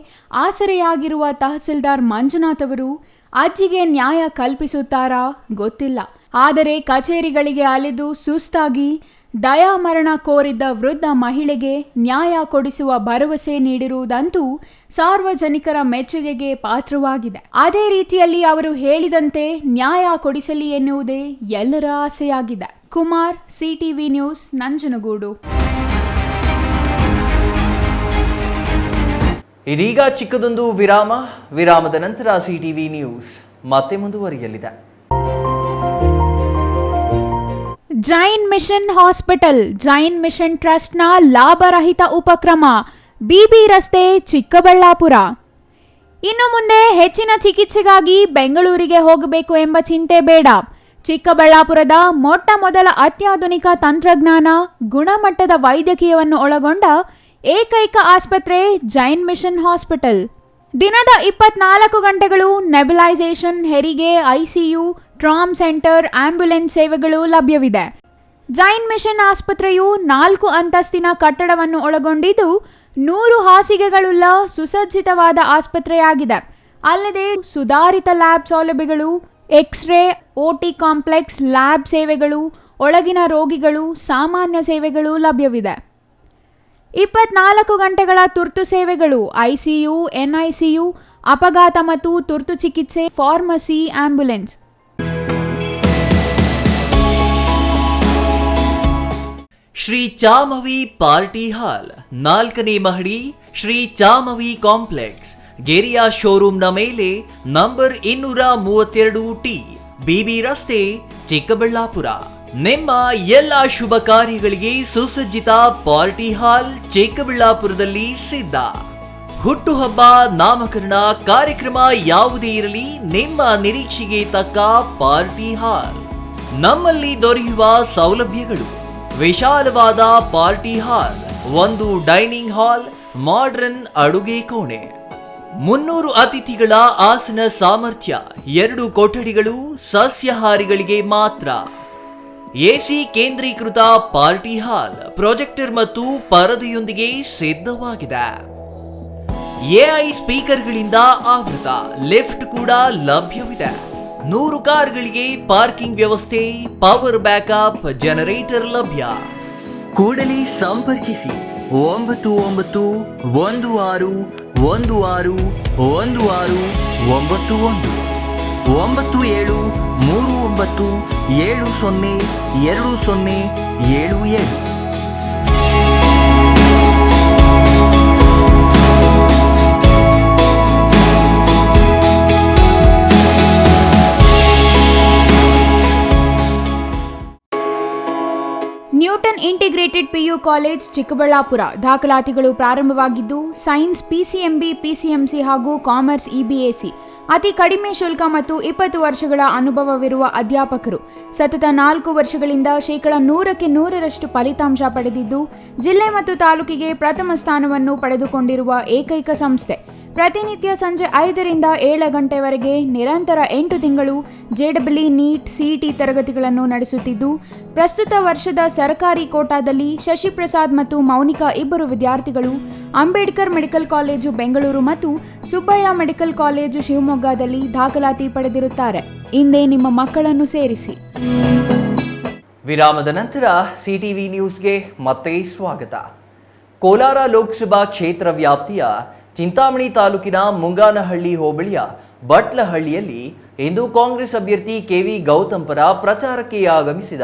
ಆಸರೆಯಾಗಿರುವ ತಹಸೀಲ್ದಾರ್ ಮಂಜುನಾಥ್ ಅವರು ಅಜ್ಜಿಗೆ ನ್ಯಾಯ ಕಲ್ಪಿಸುತ್ತಾರಾ ಗೊತ್ತಿಲ್ಲ. ಆದರೆ ಕಚೇರಿಗಳಿಗೆ ಅಲೆದು ಸುಸ್ತಾಗಿ ದಯಾಮರಣ ಕೋರಿದ್ದ ವೃದ್ಧ ಮಹಿಳೆಗೆ ನ್ಯಾಯ ಕೊಡಿಸುವ ಭರವಸೆ ನೀಡಿರುವುದಂತೂ ಸಾರ್ವಜನಿಕರ ಮೆಚ್ಚುಗೆಗೆ ಪಾತ್ರವಾಗಿದೆ. ಅದೇ ರೀತಿಯಲ್ಲಿ ಅವರು ಹೇಳಿದಂತೆ ನ್ಯಾಯ ಕೊಡಿಸಲಿ ಎನ್ನುವುದೇ ಎಲ್ಲರ ಆಸೆಯಾಗಿದೆ. Kumar, CTV news, Nanjangud. ಇದೀಗ ಚಿಕ್ಕದೊಂದು ವಿರಾಮದ ನಂತರ ಸಿಟಿವಿ ನ್ಯೂಸ್ ಮತ್ತೆ ಮುಂದುವರಿಯಲಿದೆ. Jain mission hospital, Jain mission ಟ್ರಸ್ಟ್ನ ಲಾಭರಹಿತ ಉಪಕ್ರಮ, ಬಿಬಿ ರಸ್ತೆ, ಚಿಕ್ಕಬಳ್ಳಾಪುರ. ಇನ್ನು ಮುಂದೆ ಹೆಚ್ಚಿನ ಚಿಕಿತ್ಸೆಗಾಗಿ ಬೆಂಗಳೂರಿಗೆ ಹೋಗಬೇಕು ಎಂಬ ಚಿಂತೆ ಬೇಡ. ಚಿಕ್ಕಬಳ್ಳಾಪುರದ ಮೊಟ್ಟ ಮೊದಲ ಅತ್ಯಾಧುನಿಕ ತಂತ್ರಜ್ಞಾನ, ಗುಣಮಟ್ಟದ ವೈದ್ಯಕೀಯವನ್ನು ಒಳಗೊಂಡ ಏಕೈಕ ಆಸ್ಪತ್ರೆ ಜೈನ್ ಮಿಷನ್ ಹಾಸ್ಪಿಟಲ್. ದಿನದ 24 ಗಂಟೆಗಳು ನೆಬುಲೈಸೇಷನ್, ಹೆರಿಗೆ, ಐಸಿಯು, ಟ್ರಾಮ್ ಸೆಂಟರ್, ಆಂಬ್ಯುಲೆನ್ಸ್ ಸೇವೆಗಳು ಲಭ್ಯವಿದೆ. ಜೈನ್ ಮಿಷನ್ ಆಸ್ಪತ್ರೆಯು 4 ಅಂತಸ್ತಿನ ಕಟ್ಟಡವನ್ನು ಒಳಗೊಂಡಿದ್ದು 100 ಹಾಸಿಗೆಗಳುಳ್ಳ ಸುಸಜ್ಜಿತವಾದ ಆಸ್ಪತ್ರೆಯಾಗಿದೆ. ಅಲ್ಲದೆ ಸುಧಾರಿತ ಲ್ಯಾಬ್ ಸೌಲಭ್ಯಗಳು, ಎಕ್ಸ್ರೇ, ಓಟಿ ಕಾಂಪ್ಲೆಕ್ಸ್, ಲ್ಯಾಬ್ ಸೇವೆಗಳು, ಒಳಗಿನ ರೋಗಿಗಳು, ಸಾಮಾನ್ಯ ಸೇವೆಗಳು ಲಭ್ಯವಿದೆ. 24 ಗಂಟೆಗಳ ತುರ್ತು ಸೇವೆಗಳು, ಐಸಿಯು, ಎನ್ಐಸಿಯು, ಅಪಘಾತ ಮತ್ತು ತುರ್ತು ಚಿಕಿತ್ಸೆ, pharmacy, ambulance. Shri Chamavi party hall, 4ನೇ ಮಹಡಿ, ಶ್ರೀ ಚಾಮವಿ ಕಾಂಪ್ಲೆಕ್ಸ್, ಗೆರಿಯಾ ಶೋರೂಮ್ನ ಮೇಲೆ, ನಂಬರ್ 232T, ಬಿಬಿ ರಸ್ತೆ, ಚಿಕ್ಕಬಳ್ಳಾಪುರ. ನಿಮ್ಮ ಎಲ್ಲ ಶುಭ ಕಾರ್ಯಗಳಿಗೆ ಸುಸಜ್ಜಿತ ಪಾರ್ಟಿ ಹಾಲ್ ಚಿಕ್ಕಬಳ್ಳಾಪುರದಲ್ಲಿ ಸಿದ್ಧ. ಹುಟ್ಟುಹಬ್ಬ, ನಾಮಕರಣ, ಕಾರ್ಯಕ್ರಮ ಯಾವುದೇ ಇರಲಿ, ನಿಮ್ಮ ನಿರೀಕ್ಷೆಗೆ ತಕ್ಕ ಪಾರ್ಟಿ ಹಾಲ್. ನಮ್ಮಲ್ಲಿ ದೊರೆಯುವ ಸೌಲಭ್ಯಗಳು: ವಿಶಾಲವಾದ party hall, 1 dining hall, modern ಅಡುಗೆ ಕೋಣೆ, 300 ಅತಿಥಿಗಳ ಆಸನ ಸಾಮರ್ಥ್ಯ, 2 ಕೊಠಡಿಗಳು ಸಸ್ಯಾಹಾರಿಗಳಿಗೆ ಮಾತ್ರ, ಎಸಿ ಕೇಂದ್ರೀಕೃತ ಪಾರ್ಟಿ ಹಾಲ್, ಪ್ರೊಜೆಕ್ಟರ್ ಮತ್ತು ಪರದೆಯೊಂದಿಗೆ ಸಿದ್ಧವಾಗಿದೆ. ಎಐ ಸ್ಪೀಕರ್ಗಳಿಂದ ಆವೃತ, ಲಿಫ್ಟ್ ಕೂಡ ಲಭ್ಯವಿದೆ. 100 ಕಾರ್ಗಳಿಗೆ ಪಾರ್ಕಿಂಗ್ ವ್ಯವಸ್ಥೆ, ಪವರ್ ಬ್ಯಾಕಪ್ ಜನರೇಟರ್ ಲಭ್ಯ. ಕೂಡಲೇ ಸಂಪರ್ಕಿಸಿ 9916161691 9739702077. ಕಾಲೇಜ್ ಚಿಕ್ಕಬಳ್ಳಾಪುರ ದಾಖಲಾತಿಗಳು ಪ್ರಾರಂಭವಾಗಿದ್ದು ಸೈನ್ಸ್ ಪಿಸಿಎಂಬಿ ಪಿಸಿಎಂಸಿ ಹಾಗೂ ಕಾಮರ್ಸ್ ಇಬಿಎಸಿ ಅತಿ ಕಡಿಮೆ ಶುಲ್ಕ ಮತ್ತು 20 ವರ್ಷಗಳ ಅನುಭವವಿರುವ ಅಧ್ಯಾಪಕರು ಸತತ 4 ವರ್ಷಗಳಿಂದ 100% ಫಲಿತಾಂಶ ಪಡೆದಿದ್ದು ಜಿಲ್ಲೆ ಮತ್ತು ತಾಲೂಕಿಗೆ ಪ್ರಥಮ ಸ್ಥಾನವನ್ನು ಪಡೆದುಕೊಂಡಿರುವ ಏಕೈಕ ಸಂಸ್ಥೆ. ಪ್ರತಿನಿತ್ಯ ಸಂಜೆ 5 ರಿಂದ 7 ಗಂಟೆವರೆಗೆ ನಿರಂತರ 8 ತಿಂಗಳು ಜೆಡಬ್ಲ್ಯೂ ನೀಟ್ ಸಿಇಟಿ ತರಗತಿಗಳನ್ನು ನಡೆಸುತ್ತಿದ್ದು ಪ್ರಸ್ತುತ ವರ್ಷದ ಸರ್ಕಾರಿ ಕೋಟಾದಲ್ಲಿ ಶಶಿಪ್ರಸಾದ್ ಮತ್ತು ಮೌನಿಕಾ ಇಬ್ಬರು ವಿದ್ಯಾರ್ಥಿಗಳು ಅಂಬೇಡ್ಕರ್ ಮೆಡಿಕಲ್ ಕಾಲೇಜು ಬೆಂಗಳೂರು ಮತ್ತು ಸುಬ್ಬಯ್ಯ ಮೆಡಿಕಲ್ ಕಾಲೇಜು ಶಿವಮೊಗ್ಗದಲ್ಲಿ ದಾಖಲಾತಿ ಪಡೆದಿರುತ್ತಾರೆ. ಹಿಂದೆ ನಿಮ್ಮ ಮಕ್ಕಳನ್ನು ಸೇರಿಸಿ. ವಿರಾಮದ ನಂತರ ಸಿಟಿವಿ ನ್ಯೂಸ್ಗೆ ಮತ್ತೆ ಸ್ವಾಗತ. ಕೋಲಾರ ಲೋಕಸಭಾ ಕ್ಷೇತ್ರ ವ್ಯಾಪ್ತಿಯ ಚಿಂತಾಮಣಿ ತಾಲೂಕಿನ ಮುಂಗಾನಹಳ್ಳಿ ಹೋಬಳಿಯ ಬಟ್ಲಹಳ್ಳಿಯಲ್ಲಿ ಇಂದು ಕಾಂಗ್ರೆಸ್ ಅಭ್ಯರ್ಥಿ ಕೆವಿ ಗೌತಮ್ ಪರ ಪ್ರಚಾರಕ್ಕೆ ಆಗಮಿಸಿದ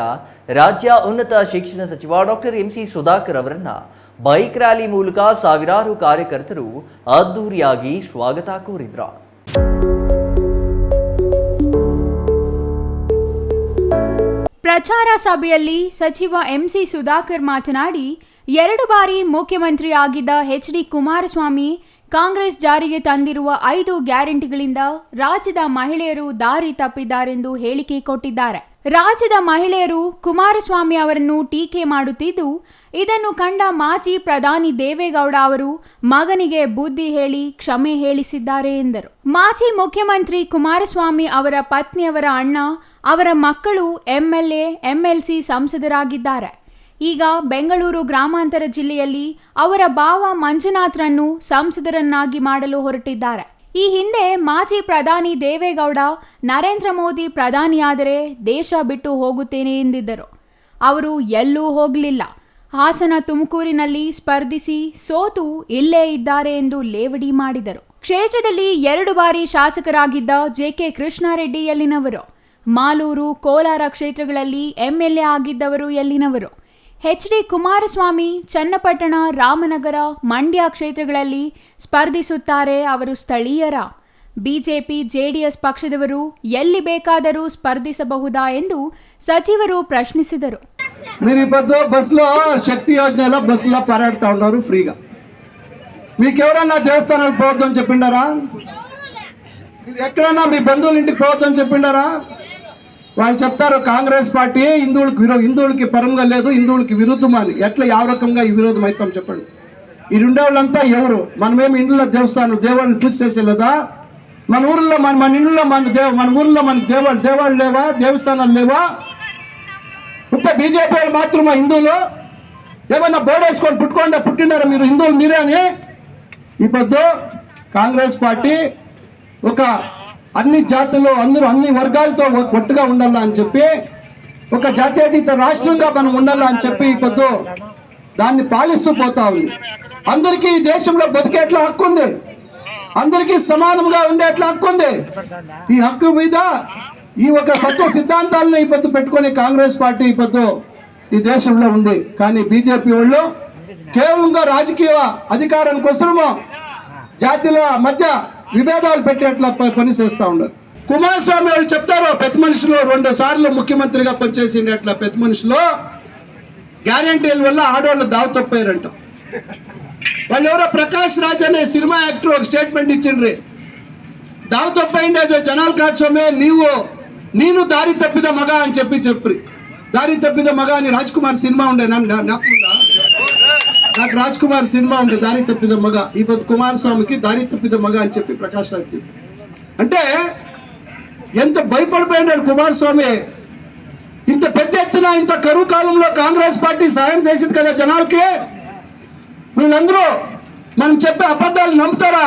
ರಾಜ್ಯ ಉನ್ನತ ಶಿಕ್ಷಣ ಸಚಿವ ಡಾಕ್ಟರ್ ಎಂಸಿ ಸುಧಾಕರ್ ಅವರನ್ನ ಬೈಕ್ ರ್ಯಾಲಿ ಮೂಲಕ ಸಾವಿರಾರು ಕಾರ್ಯಕರ್ತರು ಅದ್ದೂರಿಯಾಗಿ ಸ್ವಾಗತ ಕೋರಿದ್ರು. ಪ್ರಚಾರ ಸಭೆಯಲ್ಲಿ ಸಚಿವ ಎಂಸಿ ಸುಧಾಕರ್ ಮಾತನಾಡಿ 2 ಬಾರಿ ಮುಖ್ಯಮಂತ್ರಿ ಆಗಿದ್ದ ಎಚ್.ಡಿ. ಕುಮಾರಸ್ವಾಮಿ ಕಾಂಗ್ರೆಸ್ ಜಾರಿಗೆ ತಂದಿರುವ 5 ಗ್ಯಾರಂಟಿಗಳಿಂದ ರಾಜ್ಯದ ಮಹಿಳೆಯರು ದಾರಿ ತಪ್ಪಿದ್ದಾರೆಂದು ಹೇಳಿಕೆ ಕೊಟ್ಟಿದ್ದಾರೆ. ರಾಜ್ಯದ ಮಹಿಳೆಯರು ಕುಮಾರಸ್ವಾಮಿ ಅವರನ್ನು ಟೀಕೆ ಮಾಡುತ್ತಿದ್ದು, ಇದನ್ನು ಕಂಡ ಮಾಜಿ ಪ್ರಧಾನಿ ದೇವೇಗೌಡ ಅವರು ಮಗನಿಗೆ ಬುದ್ಧಿ ಹೇಳಿ ಕ್ಷಮೆ ಹೇಳಿಸಿದ್ದಾರೆ ಎಂದರು. ಮಾಜಿ ಮುಖ್ಯಮಂತ್ರಿ ಕುಮಾರಸ್ವಾಮಿ ಅವರ ಪತ್ನಿಯವರ ಅಣ್ಣ, ಅವರ ಮಕ್ಕಳು ಎಂಎಲ್ಎ ಎಂಎಲ್ಸಿ ಸಂಸದರಾಗಿದ್ದಾರೆ. ಈಗ ಬೆಂಗಳೂರು ಗ್ರಾಮಾಂತರ ಜಿಲ್ಲೆಯಲ್ಲಿ ಅವರ ಭಾವ ಮಂಜುನಾಥ್ರನ್ನು ಸಂಸದರನ್ನಾಗಿ ಮಾಡಲು ಹೊರಟಿದ್ದಾರೆ. ಈ ಹಿಂದೆ ಮಾಜಿ ಪ್ರಧಾನಿ ದೇವೇಗೌಡ ನರೇಂದ್ರ ಮೋದಿ ಪ್ರಧಾನಿಯಾದರೆ ದೇಶ ಬಿಟ್ಟು ಹೋಗುತ್ತೇನೆ ಎಂದಿದ್ದರು. ಅವರು ಎಲ್ಲೂ ಹೋಗಲಿಲ್ಲ. ಹಾಸನ ತುಮಕೂರಿನಲ್ಲಿ ಸ್ಪರ್ಧಿಸಿ ಸೋತು ಇಲ್ಲೇ ಇದ್ದಾರೆ ಎಂದು ಲೇವಡಿ ಮಾಡಿದರು. ಕ್ಷೇತ್ರದಲ್ಲಿ 2 ಬಾರಿ ಶಾಸಕರಾಗಿದ್ದ ಜೆಕೆ ಕೃಷ್ಣಾರೆಡ್ಡಿ ಎಲ್ಲಿನವರು? ಮಾಲೂರು ಕೋಲಾರ ಕ್ಷೇತ್ರಗಳಲ್ಲಿ ಎಂಎಲ್ಎ ಆಗಿದ್ದವರು ಎಲ್ಲಿನವರು? ಎಚ್.ಡಿ. ಕುಮಾರಸ್ವಾಮಿ ಚನ್ನಪಟ್ಟಣ ರಾಮನಗರ ಮಂಡ್ಯ ಕ್ಷೇತ್ರಗಳಲ್ಲಿ ಸ್ಪರ್ಧಿಸುತ್ತಾರೆ. ಅವರು ಸ್ಥಳೀಯರ? ಬಿಜೆಪಿ ಜೆಡಿಎಸ್ పక్షದವರು ಎಲ್ಲಿ ಬೇಕಾದರೂ స్పర్ధిಸಬಹುదా ಎಂದು సచిವರು ప్రశ్నిಸಿದರು. మీరు ఇప్పుడు బస్సులో శక్తి యోజనలో బస్సులో పరాడుతూ ఉన్నారు ఫ్రీగా. మీకు ఎవరన్నా దేవస్థానాలకు పోవద్దని చెప్పిండారా? ఎక్కడన్నా మీ బంధువుల ఇంటికి పోవద్దని చెప్పిండారా? వాళ్ళు చెప్తారు కాంగ్రెస్ పార్టీ హిందువులకి పరంగా లేదు, హిందువులకి విరుద్ధమని. ఎట్లా ಯಾವ రకంగా ఈ విరోధం అవుతాం చెప్పండి. ఈ ఉండేవాళ్ళంతా ఎవరు? మనమేమి ఇంట్లో దేవుళ్ళని పూజ చేసేలేదా? మన ఊర్లో మన ఇంట్లో మన ఊర్లో మనకి దేవాళ్ళు లేవా? దేవస్థానాలు లేవా? ఉత్త బీజేపీ వాళ్ళు మాత్రమే హిందువులు? ఏమన్నా బోర్డు వేసుకొని పుట్టినారా మీరు హిందువులు మీరే అని? ఇప్పుడు కాంగ్రెస్ పార్టీ ఒక అన్ని జాతులు అన్ని వర్గాలతో ఒట్టుగా ఉండాలా అని చెప్పి, ఒక జాతీయతీత రాష్ట్రంగా మనం ఉండాలా అని చెప్పి ఇప్పుడు దాన్ని పాలిస్తూ పోతా ఉంది. అందరికీ ఈ దేశంలో బతికేట్లా హక్కు ఉంది, అందరికీ సమానంగా ఉండేట్లా హక్కు ఉంది. ఈ హక్కు మీద ఈ ఒక తత్వ సిద్ధాంతాలను ఇప్పుడు పెట్టుకుని కాంగ్రెస్ పార్టీ ఇప్పుడు ఈ దేశంలో ఉంది. కానీ బీజేపీ వాళ్ళు కేవలంగా రాజకీయ అధికారం కోసము జాతుల మధ్య విభేదాలు పెట్టేట్లా పని చేస్తూ ఉన్నారు. కుమారస్వామి వాళ్ళు చెప్తారు, పెద్ద మనుషులు 2 సార్లు ముఖ్యమంత్రిగా పనిచేసిండే అట్లా పెద్ద మనుషులు గ్యారంటీల వల్ల ఆడవాళ్ళు దావ తప్పారంట. వాళ్ళు ఎవరో ప్రకాష్ రాజ్ అనే సినిమా యాక్టర్ ఒక స్టేట్మెంట్ ఇచ్చిండ్రి, దావ తప్పైండే జనాలు కాదు స్వామి, నేను దారి తప్పిద మగ అని చెప్పి దారి తప్పిద మగ అని రాజ్ కుమార్ సినిమా ఉండే, నాకు రాజ్ కుమార్ సినిమా ఉండే దారి తప్పిద మగ. ఇప్పుడు కుమారస్వామికి దారి తప్పిద మగ అని చెప్పి ప్రకాష్ రాజ్ అంటే ఎంత భయపడిపోయినాడు కుమారస్వామి. ఇంత పెద్ద ఎత్తున ఇంత కరువు కాలంలో కాంగ్రెస్ పార్టీ సాయం చేసింది కదా జనాలకి. వీళ్ళందరూ మనం చెప్పే అబద్ధాలు నమ్ముతారా?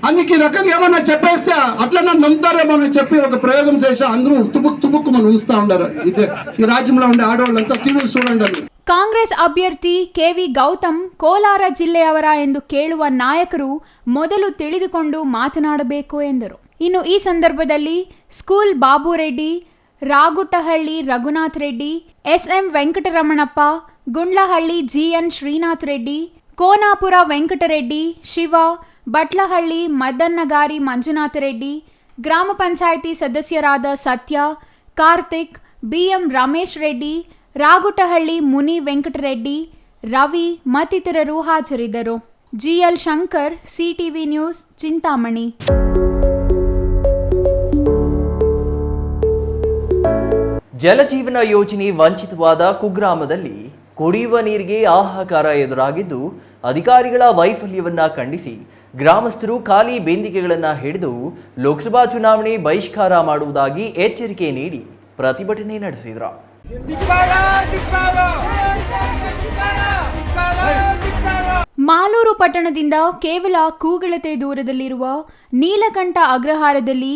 అందుకే ఈ రకంగా ఏమన్నా చెప్పేస్తే అట్లా నన్ను నమ్ముతారేమో అని చెప్పి ఒక ప్రయోగం చేసి అందరూ తుబుక్కు మనం ఉంచుతా ఉన్నారు. ఇదే ఈ రాజ్యంలో ఉండే ఆడవాళ్ళంతా టీవీ చూడండి. ಕಾಂಗ್ರೆಸ್ ಅಭ್ಯರ್ಥಿ ಕೆವಿ ಗೌತಮ್ ಕೋಲಾರ ಜಿಲ್ಲೆಯವರ ಎಂದು ಕೇಳುವ ನಾಯಕರು ಮೊದಲು ತಿಳಿದುಕೊಂಡು ಮಾತನಾಡಬೇಕು ಎಂದರು. ಇನ್ನು ಈ ಸಂದರ್ಭದಲ್ಲಿ school Babu Reddy, Raguttahalli Raghunath Reddy, SM Venkataramanappa, Gundlahalli GN Srinath Reddy, Konapura Venkatareddy, Shiva, Batlahalli Madannagari Manjunatha Reddy, ಗ್ರಾಮ ಪಂಚಾಯಿತಿ ಸದಸ್ಯರಾದ ಸತ್ಯ, ಕಾರ್ತಿಕ್, ಬಿಎಂ ರಮೇಶ್ ರೆಡ್ಡಿ, ರಾಗುಟ್ಟಹಳ್ಳಿ ಮುನಿ ವೆಂಕಟರೆಡ್ಡಿ, ರವಿ ಮತ್ತಿತರರು ಹಾಜರಿದ್ದರು. GL Shankar, CTV news, Chintamani. Jal Jeevan ಯೋಜನೆ ವಂಚಿತವಾದ ಕುಗ್ರಾಮದಲ್ಲಿ ಕುಡಿಯುವ ನೀರಿಗೆ ಹಾಹಾಕಾರ ಎದುರಾಗಿದ್ದು, ಅಧಿಕಾರಿಗಳ ವೈಫಲ್ಯವನ್ನ ಖಂಡಿಸಿ ಗ್ರಾಮಸ್ಥರು ಖಾಲಿ ಬೇಂದಿಗೆಗಳನ್ನು ಹಿಡಿದು ಲೋಕಸಭಾ ಚುನಾವಣೆ ಬಹಿಷ್ಕಾರ ಮಾಡುವುದಾಗಿ ಎಚ್ಚರಿಕೆ ನೀಡಿ ಪ್ರತಿಭಟನೆ ನಡೆಸಿದರು. ಮಾಲೂರು ಪಟ್ಟಣದಿಂದ ಕೇವಲ ಕೂಗಳತೆ ದೂರದಲ್ಲಿರುವ ನೀಲಕಂಠ ಅಗ್ರಹಾರದಲ್ಲಿ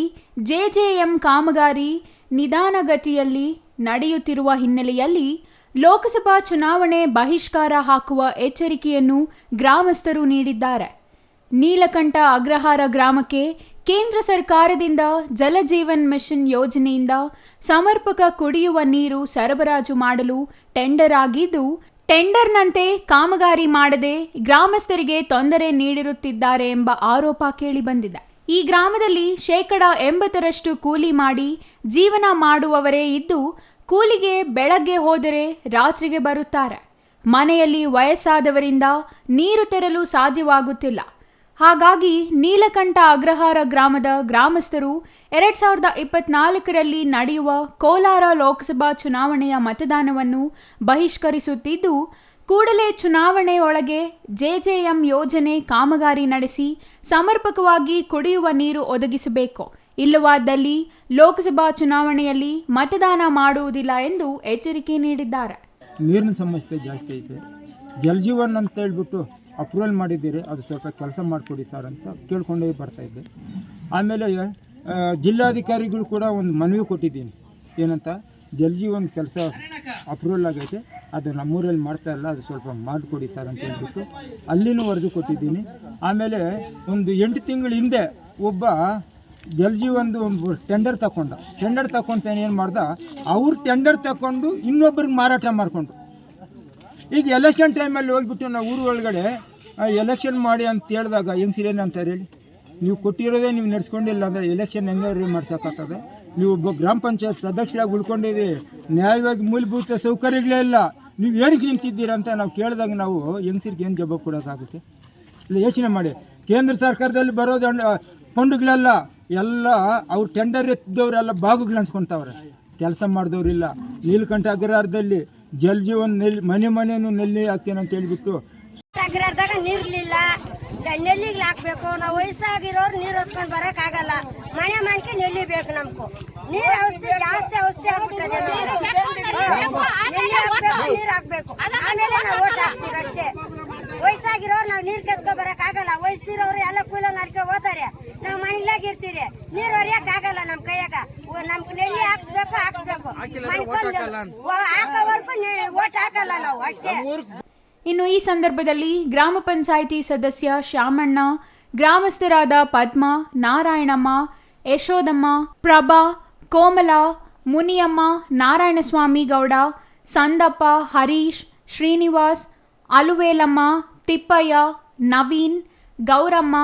ಜೆಜೆಎಂ ಕಾಮಗಾರಿ ನಿಧಾನಗತಿಯಲ್ಲಿ ನಡೆಯುತ್ತಿರುವ ಹಿನ್ನೆಲೆಯಲ್ಲಿ ಲೋಕಸಭಾ ಚುನಾವಣೆ ಬಹಿಷ್ಕಾರ ಹಾಕುವ ಎಚ್ಚರಿಕೆಯನ್ನು ಗ್ರಾಮಸ್ಥರು ನೀಡಿದ್ದಾರೆ. ನೀಲಕಂಠ ಅಗ್ರಹಾರ ಗ್ರಾಮಕ್ಕೆ ಕೇಂದ್ರ ಸರ್ಕಾರದಿಂದ ಜಲಜೀವನ್ ಮಿಷನ್ ಯೋಜನೆಯಿಂದ ಸಮರ್ಪಕ ಕುಡಿಯುವ ನೀರು ಸರಬರಾಜು ಮಾಡಲು ಟೆಂಡರ್ ಆಗಿದ್ದು, ಟೆಂಡರ್ನಂತೆ ಕಾಮಗಾರಿ ಮಾಡದೆ ಗ್ರಾಮಸ್ಥರಿಗೆ ತೊಂದರೆ ನೀಡಿರುತ್ತಿದ್ದಾರೆ ಎಂಬ ಆರೋಪ ಕೇಳಿಬಂದಿದೆ. ಈ ಗ್ರಾಮದಲ್ಲಿ 80% ಕೂಲಿ ಮಾಡಿ ಜೀವನ ಮಾಡುವವರೇ ಇದ್ದು, ಕೂಲಿಗೆ ಬೆಳಗ್ಗೆ ಹೋದರೆ ರಾತ್ರಿಗೆ ಬರುತ್ತಾರೆ. ಮನೆಯಲ್ಲಿ ವಯಸ್ಸಾದವರಿಂದ ನೀರು ತರಲು ಸಾಧ್ಯವಾಗುತ್ತಿಲ್ಲ. ಹಾಗಾಗಿ ನೀಲಕಂಠ ಅಗ್ರಹಾರ ಗ್ರಾಮದ ಗ್ರಾಮಸ್ಥರು 2024ರಲ್ಲಿ ನಡೆಯುವ ಕೋಲಾರ ಲೋಕಸಭಾ ಚುನಾವಣೆಯ ಮತದಾನವನ್ನು ಬಹಿಷ್ಕರಿಸುತ್ತಿದ್ದು, ಕೂಡಲೇ ಚುನಾವಣೆ ಒಳಗೆ ಜೆಜೆಎಂ ಯೋಜನೆ ಕಾಮಗಾರಿ ನಡೆಸಿ ಸಮರ್ಪಕವಾಗಿ ಕುಡಿಯುವ ನೀರು ಒದಗಿಸಬೇಕು. ಇಲ್ಲವಾದಲ್ಲಿ ಲೋಕಸಭಾ ಚುನಾವಣೆಯಲ್ಲಿ ಮತದಾನ ಮಾಡುವುದಿಲ್ಲ ಎಂದು ಎಚ್ಚರಿಕೆ ನೀಡಿದ್ದಾರೆ. ನೀರಿನ ಸಮಸ್ಯೆ ಜಾಸ್ತಿ ಐತೆ. ಜಲಜೀವನ್ ಅಂತ ಹೇಳ್ಬಿಟ್ಟು ಅಪ್ರೂವಲ್ ಮಾಡಿದ್ದೀರಿ, ಅದು ಸ್ವಲ್ಪ ಕೆಲಸ ಮಾಡಿಕೊಡಿ ಸರ್ ಅಂತ ಕೇಳ್ಕೊಂಡೇ ಬರ್ತಾಯಿದ್ದೆ. ಆಮೇಲೆ ಜಿಲ್ಲಾಧಿಕಾರಿಗಳು ಕೂಡ ಒಂದು ಮನವಿ ಕೊಟ್ಟಿದ್ದೀನಿ, ಏನಂತ ಜಲಜೀವನ್ ಕೆಲಸ ಅಪ್ರೂವಲ್ ಆಗೈತೆ, ಅದು ನಮ್ಮೂರಲ್ಲಿ ಮಾಡ್ತಾ ಇಲ್ಲ, ಅದು ಸ್ವಲ್ಪ ಮಾಡಿಕೊಡಿ ಸರ್ ಅಂತ ಹೇಳ್ಬಿಟ್ಟು ಅಲ್ಲಿನೂ ವರದಿ ಕೊಟ್ಟಿದ್ದೀನಿ. ಆಮೇಲೆ ಒಂದು 8 ತಿಂಗಳ ಹಿಂದೆ ಒಬ್ಬ ಜಲಜೀವನ್ದು ಒಂದು ಟೆಂಡರ್ ತಗೊಂತಾನೆ ಏನು ಮಾಡ್ದ, ಅವ್ರು ಟೆಂಡರ್ ತಗೊಂಡು ಇನ್ನೊಬ್ಬರಿಗೆ ಮಾರಾಟ ಮಾಡಿಕೊಂಡು, ಈಗ ಎಲೆಕ್ಷನ್ ಟೈಮಲ್ಲಿ ಹೋಗ್ಬಿಟ್ಟು ನಾವು ಊರು ಒಳಗಡೆ ಎಲೆಕ್ಷನ್ ಮಾಡಿ ಅಂತ ಹೇಳಿದಾಗ ಹೆಂಗ್ಸಿರೇನು ಅಂತಾರೆ ಹೇಳಿ, ನೀವು ಕೊಟ್ಟಿರೋದೇ ನೀವು ನಡೆಸ್ಕೊಂಡಿಲ್ಲ ಅಂದರೆ ಎಲೆಕ್ಷನ್ ಹೆಂಗೆ ಮಾಡ್ಸೋಕ್ಕಾಗ್ತದೆ? ನೀವು ಒಬ್ಬ ಗ್ರಾಮ ಪಂಚಾಯತ್ ಸದಸ್ಯರಾಗಿ ಉಳ್ಕೊಂಡಿದ್ದೀರಿ, ನ್ಯಾಯವಾಗಿ ಮೂಲಭೂತ ಸೌಕರ್ಯಗಳೇ ಇಲ್ಲ, ನೀವು ಏನಕ್ಕೆ ನಿಂತಿದ್ದೀರಾ ಅಂತ ನಾವು ಕೇಳಿದಾಗ ನಾವು ಹೆಂಗಸರಿಗೆ ಏನು ಜವಾಬು ಕೊಡೋಕ್ಕಾಗುತ್ತೆ? ಇಲ್ಲ, ಯೋಚನೆ ಮಾಡಿ. ಕೇಂದ್ರ ಸರ್ಕಾರದಲ್ಲಿ ಬರೋದು ಫಂಡ್ಗಳೆಲ್ಲ ಎಲ್ಲ ಅವ್ರು ಟೆಂಡರ್ ಎತ್ತಿದವರೆಲ್ಲ ಬಾಗುಗಳು ಅನ್ಸ್ಕೊತಾವ್ರೆ, ಕೆಲಸ ಮಾಡಿದವ್ರಿಲ್ಲ. ನೀಲಕಂಠ ಅಗ್ರಹಾರದಲ್ಲಿ ಜಲಜೀವನ್ ಮನೆಯೂ ನೆಲ್ಲಿ ಹಾಕ್ತೇನೆ ಅಂತ ಹೇಳ್ಬಿಟ್ಟು ಅಗ್ರಹಾರದಾಗ ನೀರ್ಲಿಲ್ಲ, ನೆಲ್ಲಿಗೆ ಹಾಕ್ಬೇಕು. ನಾವು ವಯಸ್ಸಾಗಿರೋರು ನೀರು ಹೊತ್ಕೊಂಡು ಬರೋಕ್ಕಾಗಲ್ಲ, ಮನೆಗೆ ನೆಲ್ಲಿ ಬೇಕು. ನಮ್ಗೂ ನೀರು ಔಷಧಿ ಜಾಸ್ತಿ ಆಗ್ಬಿಟ್ಟದೆ. ನೆಲ್ಲಿ ಹಾಕ್ಬೇಕು, ನೀರು ಹಾಕ್ಬೇಕು, ಆಮೇಲೆ ನಾವು ಓಟ್ ಹಾಕ್ತೀವಿ ಅಷ್ಟೇ. ವಯಸ್ಸಾಗಿರೋರು ನಾವು ನೀರು ಕೆತ್ಕೊ ಬರೋಕ್ಕಾಗಲ್ಲ, ವಯಸ್ಸಿರೋರು ಎಲ್ಲ ಕೂಲ ನಡ್ಕೊ ಹೋಗ್ತಾರೆ, ನಾವು ಮನೆಯಾಗ ಇರ್ತೀರಿ, ನೀರು ಹೊರಿಯಕ್ ಆಗಲ್ಲ ನಮ್ಮ ಕೈಯಾಗ. ನಮ್ಗೆ ನೆಲ್ಲಿ ಹಾಕ್ಸ್ಬೇಕು ಹಾಕೋವರೆಗೂ ಓಟ್ ಹಾಕಲ್ಲ ನಾವು ಅಷ್ಟೇ. ಇನ್ನು ಈ ಸಂದರ್ಭದಲ್ಲಿ ಗ್ರಾಮ ಪಂಚಾಯಿತಿ ಸದಸ್ಯ ಶ್ಯಾಮಣ್ಣ, ಗ್ರಾಮಸ್ಥರಾದ ಪದ್ಮ, ನಾರಾಯಣಮ್ಮ, ಯಶೋದಮ್ಮ, ಪ್ರಭಾ, ಕೋಮಲ, ಮುನಿಯಮ್ಮ, ನಾರಾಯಣಸ್ವಾಮಿ ಗೌಡ, ಸಂದಪ್ಪ, ಹರೀಶ್, ಶ್ರೀನಿವಾಸ್, ಅಲುವೇಲಮ್ಮ, ತಿಪ್ಪಯ್ಯ, ನವೀನ್, ಗೌರಮ್ಮ,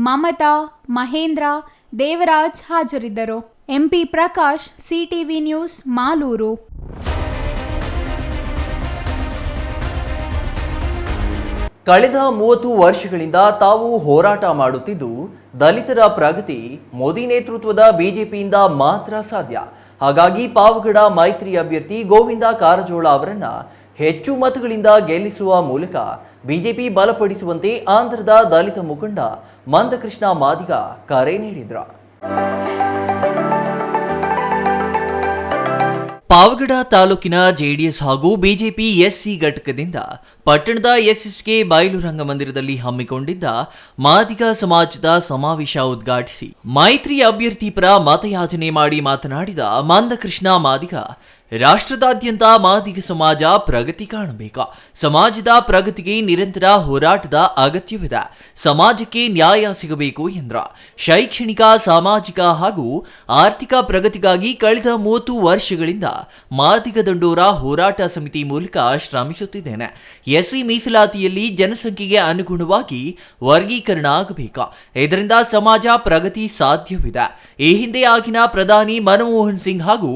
ಮಮತಾ, ಮಹೇಂದ್ರ, ದೇವರಾಜ್ ಹಾಜರಿದ್ದರು. MP Prakash, CTV news, Malur. ಕಳೆದ 30 ವರ್ಷಗಳಿಂದ ತಾವು ಹೋರಾಟ ಮಾಡುತ್ತಿದ್ದು, ದಲಿತರ ಪ್ರಗತಿ ಮೋದಿ ನೇತೃತ್ವದ ಬಿಜೆಪಿಯಿಂದ ಮಾತ್ರ ಸಾಧ್ಯ. ಹಾಗಾಗಿ ಪಾವಗಡ ಮೈತ್ರಿ ಅಭ್ಯರ್ಥಿ ಗೋವಿಂದ ಕಾರಜೋಳ ಅವರನ್ನ ಹೆಚ್ಚು ಮತಗಳಿಂದ ಗೆಲ್ಲಿಸುವ ಮೂಲಕ ಬಿಜೆಪಿ ಬಲಪಡಿಸುವಂತೆ ಆಂಧ್ರದ ದಲಿತ ಮುಖಂಡ ಮಂದಕೃಷ್ಣ ಮಾದಿಗ ಕರೆ ನೀಡಿದ್ರು. ಪಾವಗಡ ತಾಲೂಕಿನ ಜೆಡಿಎಸ್ ಹಾಗೂ ಬಿಜೆಪಿ ಎಸ್ಸಿ ಘಟಕದಿಂದ ಪಟ್ಟಣದ ಎಸ್ಎಸ್ಕೆ ಬಯಲು ರಂಗಮಂದಿರದಲ್ಲಿ ಹಮ್ಮಿಕೊಂಡಿದ್ದ ಮಾದಿಗ ಸಮಾಜದ ಸಮಾವೇಶ ಉದ್ಘಾಟಿಸಿ ಮೈತ್ರಿ ಅಭ್ಯರ್ಥಿ ಪರ ಮತಯಾಚನೆ ಮಾಡಿ ಮಾತನಾಡಿದ ಮಂದಕೃಷ್ಣ ಮಾದಿಗ, ರಾಷ್ಟ್ರದಾದ್ಯಂತ ಮಾದಿಗ ಸಮಾಜ ಪ್ರಗತಿ ಕಾಣಬೇಕು. ಸಮಾಜದ ಪ್ರಗತಿಗೆ ನಿರಂತರ ಹೋರಾಟದ ಅಗತ್ಯವಿದೆ. ಸಮಾಜಕ್ಕೆ ನ್ಯಾಯ ಸಿಗಬೇಕು ಎಂದ್ರ. ಶೈಕ್ಷಣಿಕ, ಸಾಮಾಜಿಕ ಹಾಗೂ ಆರ್ಥಿಕ ಪ್ರಗತಿಗಾಗಿ ಕಳೆದ 30 ವರ್ಷಗಳಿಂದ ಮಾದಿಗ ದಂಡೋರ ಹೋರಾಟ ಸಮಿತಿ ಮೂಲಕ ಶ್ರಮಿಸುತ್ತಿದ್ದೇನೆ. ಎಸ್ಸಿ ಮೀಸಲಾತಿಯಲ್ಲಿ ಜನಸಂಖ್ಯೆಗೆ ಅನುಗುಣವಾಗಿ ವರ್ಗೀಕರಣ ಆಗಬೇಕು. ಇದರಿಂದ ಸಮಾಜ ಪ್ರಗತಿ ಸಾಧ್ಯವಿದೆ. ಈ ಹಿಂದೆ ಆಗಿನ ಪ್ರಧಾನಿ ಮನಮೋಹನ್ ಸಿಂಗ್ ಹಾಗೂ